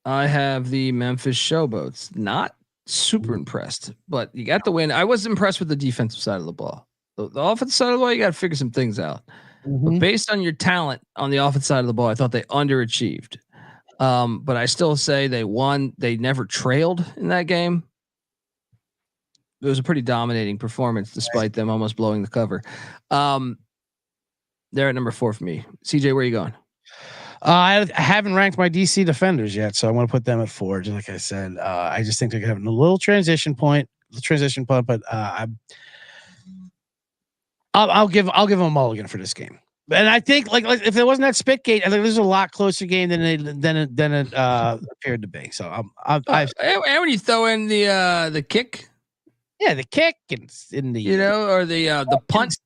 have the Memphis Showboats. Not super impressed, but you got the win. I was impressed with the defensive side of the ball. The offensive side of the ball, you got to figure some things out. But based on your talent on the offensive side of the ball, I thought they underachieved. But I still say they won. They never trailed in that game. It was a pretty dominating performance despite them almost blowing the cover. They're at number 4 for me. CJ, where are you going? I haven't ranked my DC Defenders yet, so I want to put them at 4. Just like I said, I just think they're having a little transition point, but I'll give them a mulligan for this game. And I think like if there wasn't that spit gate, I think this is a lot closer game than it appeared to be. So and when you throw in the kick, yeah, the kick and in the or the punt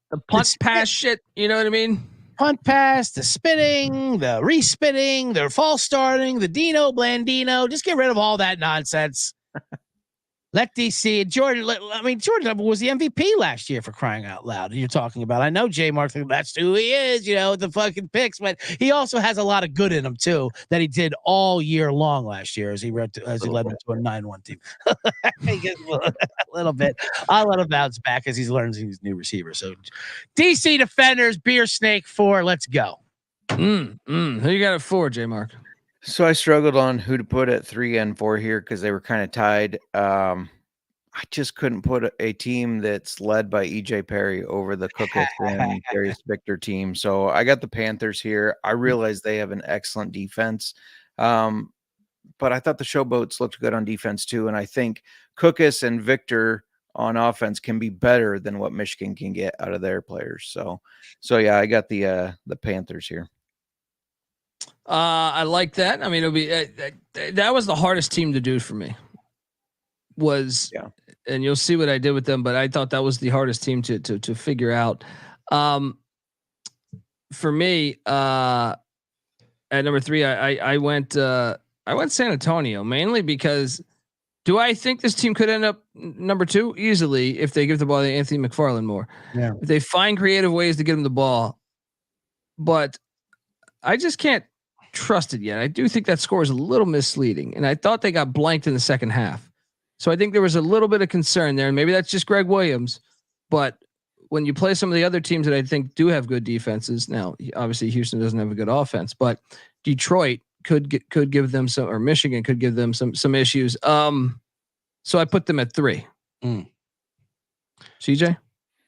pass shit, you know what I mean? Punt pass, the spitting, the respitting, the false starting, the Dino Blandino. Just get rid of all that nonsense. Let DC Jordan. Jordan was the MVP last year, for crying out loud. You're talking about. I know J Mark. That's who he is. The fucking picks, but he also has a lot of good in him too that he did all year long last year as he led them to a 9-1 team. He gets a little bit. I'll let him bounce back as he's learning his new receiver. So, DC Defenders, Beer Snake 4. Let's go. Who you got at 4, J Mark? So I struggled on who to put at 3 and 4 here because they were kind of tied. I just couldn't put a team that's led by EJ Perry over the Cooketh and Darius Victor team. So I got the Panthers here. I realize they have an excellent defense. but I thought the Showboats looked good on defense too. And I think Cookus and Victor on offense can be better than what Michigan can get out of their players. So yeah, I got the Panthers here. I like that. I mean, it'll be that was the hardest team to do for me. And you'll see what I did with them, but I thought that was the hardest team to figure out. For me, at number 3, I went San Antonio, mainly because do I think this team could end up number 2 easily if they give the ball to Anthony McFarland more? Yeah. If they find creative ways to get him the ball, but I just can't trust it yet. I do think that score is a little misleading, and I thought they got blanked in the second half. So I think there was a little bit of concern there, and maybe that's just Greg Williams. But when you play some of the other teams that I think do have good defenses, now obviously Houston doesn't have a good offense, but Detroit could give them some, or Michigan could give them some issues. So I put them at 3. CJ?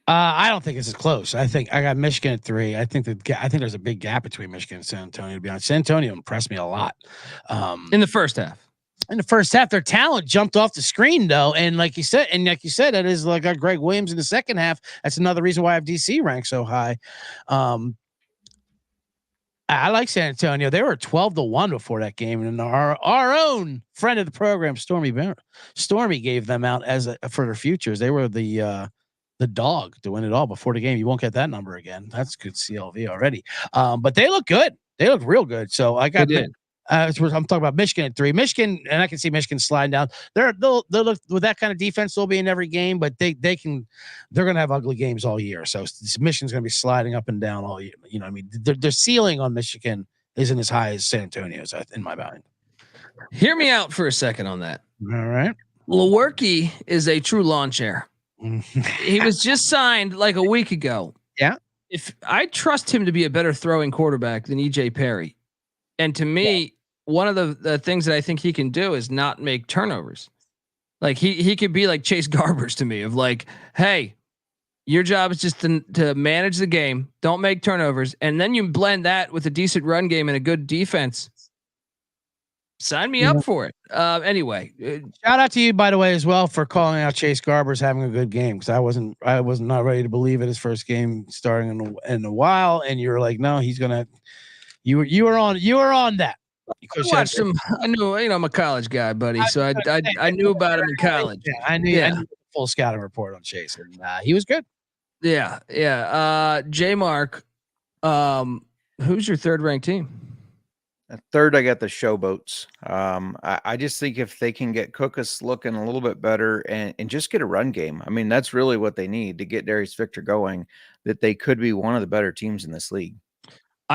I don't think this is close. I think I got Michigan at 3. I think there's a big gap between Michigan and San Antonio, to be honest. San Antonio impressed me a lot. In the first half. In the first half, their talent jumped off the screen, though, and like you said, that is like got Greg Williams in the second half. That's another reason why I have DC ranked so high. I like San Antonio. They were 12-1 before that game, and our own friend of the program, Stormy, gave them out for their futures. They were the dog to win it all before the game. You won't get that number again. That's good CLV already. But they look good. They look real good. So I got. I'm talking about Michigan at 3. Michigan, and I can see Michigan sliding down. They'll look with that kind of defense. They'll be in every game, but they're going to have ugly games all year. So Michigan's going to be sliding up and down all year. You know, what I mean, their ceiling on Michigan isn't as high as San Antonio's, in my mind. Hear me out for a second on that. All right, Lewerke is a true lawn chair. He was just signed like a week ago. Yeah. If I trust him to be a better throwing quarterback than EJ Perry, and to me. One of the things that I think he can do is not make turnovers. Like he could be like Chase Garbers to me, of like, hey, your job is just to manage the game, don't make turnovers, and then you blend that with a decent run game and a good defense. Sign me up for it. Anyway, shout out to you, by the way, as well, for calling out Chase Garbers having a good game, because I was not ready to believe it. His first game starting in a while, and you were like, no, he's gonna. You were on that. I watched him. I knew, I'm a college guy, buddy. So I knew about him in college. Yeah, I knew the full scouting report on Chase, and he was good. Yeah. J Mark, who's your third ranked team? At 3rd, I got the Showboats. I just think if they can get Cookus looking a little bit better and just get a run game, I mean, that's really what they need to get Darius Victor going, that they could be one of the better teams in this league.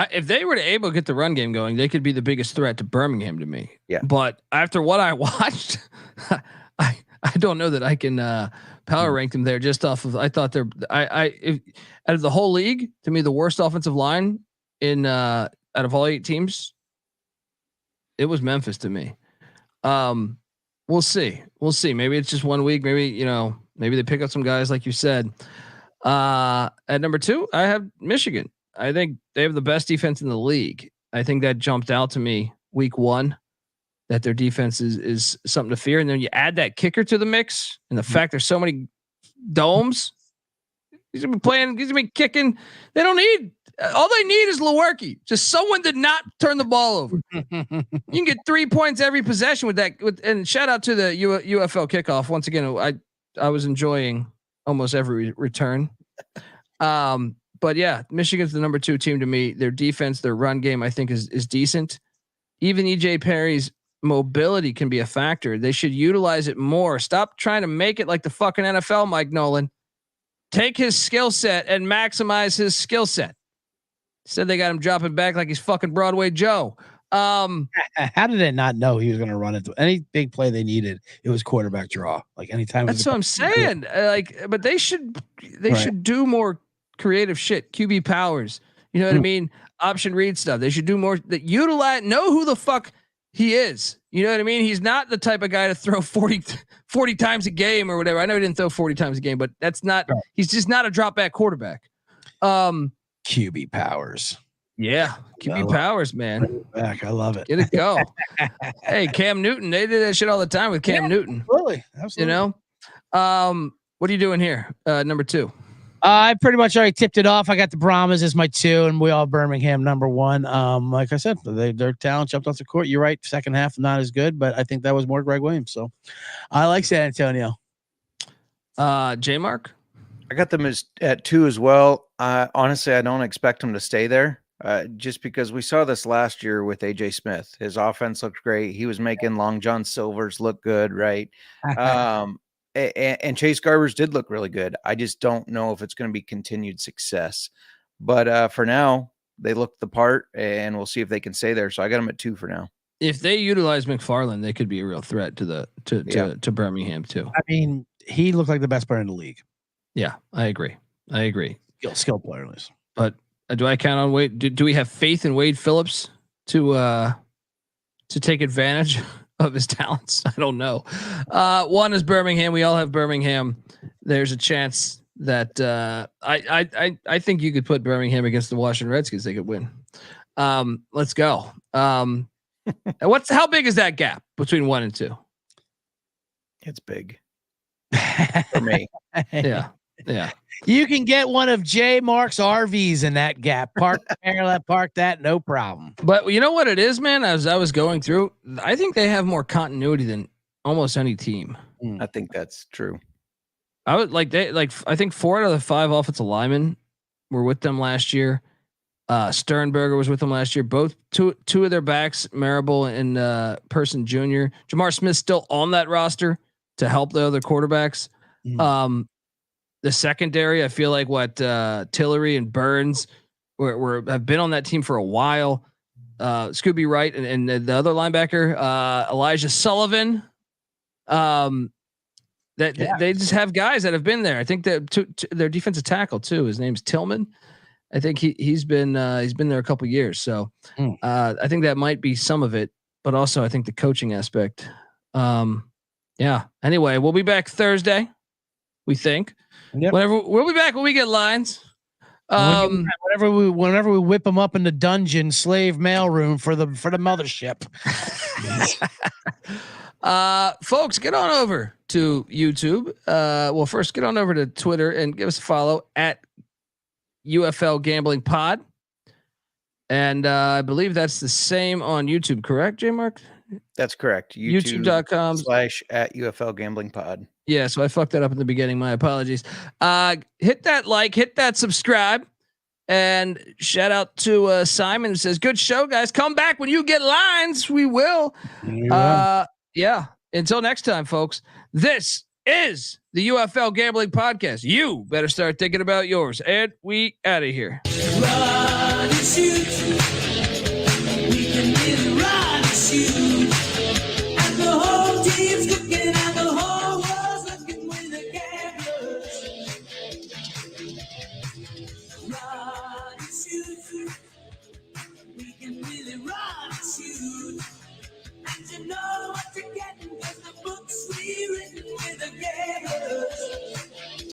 If they were to able to get the run game going, they could be the biggest threat to Birmingham to me. Yeah. But after what I watched, I don't know that I can power rank them there just off of. I thought they're out of the whole league, to me, the worst offensive line in out of all 8 teams, it was Memphis to me. We'll see. Maybe it's just 1 week. Maybe maybe they pick up some guys like you said. At number 2, I have Michigan. I think they have the best defense in the league. I think that jumped out to me week 1, that their defense is something to fear. And then you add that kicker to the mix, and the fact there's so many domes. He's gonna be playing. He's gonna be kicking. They don't need. All they need is Lewerke. Just someone did not turn the ball over. You can get 3 points every possession with that. And shout out to the UFL kickoff once again. I was enjoying almost every return. But yeah, Michigan's the number 2 team to me. Their defense, their run game, I think is decent. Even EJ Perry's mobility can be a factor. They should utilize it more. Stop trying to make it like the fucking NFL, Mike Nolan. Take his skill set and maximize his skill set. Said they got him dropping back like he's fucking Broadway Joe. How did they not know he was going to run into any big play they needed? It was quarterback draw. Like anytime. That's what I'm saying. But they should do more creative shit. QB powers, you know what I mean? Option read stuff. They should do more that utilize, know who the fuck he is. You know what I mean? He's not the type of guy to throw 40 times a game or whatever. I know he didn't throw 40 times a game, but that's not, he's just not a drop back quarterback. QB powers. Yeah, QB powers, man. Back, I love it. Get it go. Hey, Cam Newton, they did that shit all the time with Cam Newton. Absolutely. You know, what are you doing here? Number 2. I pretty much already tipped it off. I got the Brahmas as my 2, and we all Birmingham number 1. Like I said, their talent jumped off the court. You're right. Second half not as good, but I think that was more Greg Williams. So I like San Antonio. J Mark, I got them at 2 as well. Honestly, I don't expect them to stay there. Just because we saw this last year with AJ Smith. His offense looked great. He was making Long John Silver's look good, right? And Chase Garbers did look really good. I just don't know if it's going to be continued success. But for now, they look the part, and we'll see if they can stay there. So I got them at 2 for now. If they utilize McFarland, they could be a real threat to Birmingham too. I mean, he looked like the best player in the league. Yeah, I agree. Skill player, at least. But do I count on Wade? Do we have faith in Wade Phillips to take advantage of his talents? I don't know. 1 is Birmingham. We all have Birmingham. There's a chance that I think you could put Birmingham against the Washington Redskins. They could win. Let's go. How big is that gap between 1 and 2? It's big for me. Yeah. You can get one of J Mark's RVs in that gap. Park that, no problem. But you know what it is, man? As I was going through, I think they have more continuity than almost any team. I think that's true. I think 4 out of the 5 offensive linemen were with them last year. Sternberger was with them last year. Both two of their backs, Marable and Person Jr. Jamar Smith's still on that roster to help the other quarterbacks. The secondary, I feel like Tillery and Burns have been on that team for a while. Scooby Wright and the other linebacker, Elijah Sullivan. They just have guys that have been there. I think that their defensive tackle too. His name's Tillman. I think he's been there a couple years. So I think that might be some of it, but also I think the coaching aspect. Yeah. Anyway, we'll be back Thursday. We think. Yep. We'll be back when we get lines. Whenever we whip them up in the dungeon slave mailroom for the mothership. Folks, get on over to YouTube. Well, first get on over to Twitter and give us a follow at UFL Gambling Pod. And I believe that's the same on YouTube, correct, J Mark? That's correct. YouTube.com/ at UFL Gambling Pod. Yeah, so I fucked that up in the beginning. My apologies. Hit that like, hit that subscribe, and shout out to Simon who says, "Good show, guys. Come back when you get lines. We will." Yeah. Until next time, folks. This is the UFL Gambling Podcast. You better start thinking about yours. And we out of here. Run and shoot. We can really run and shoot.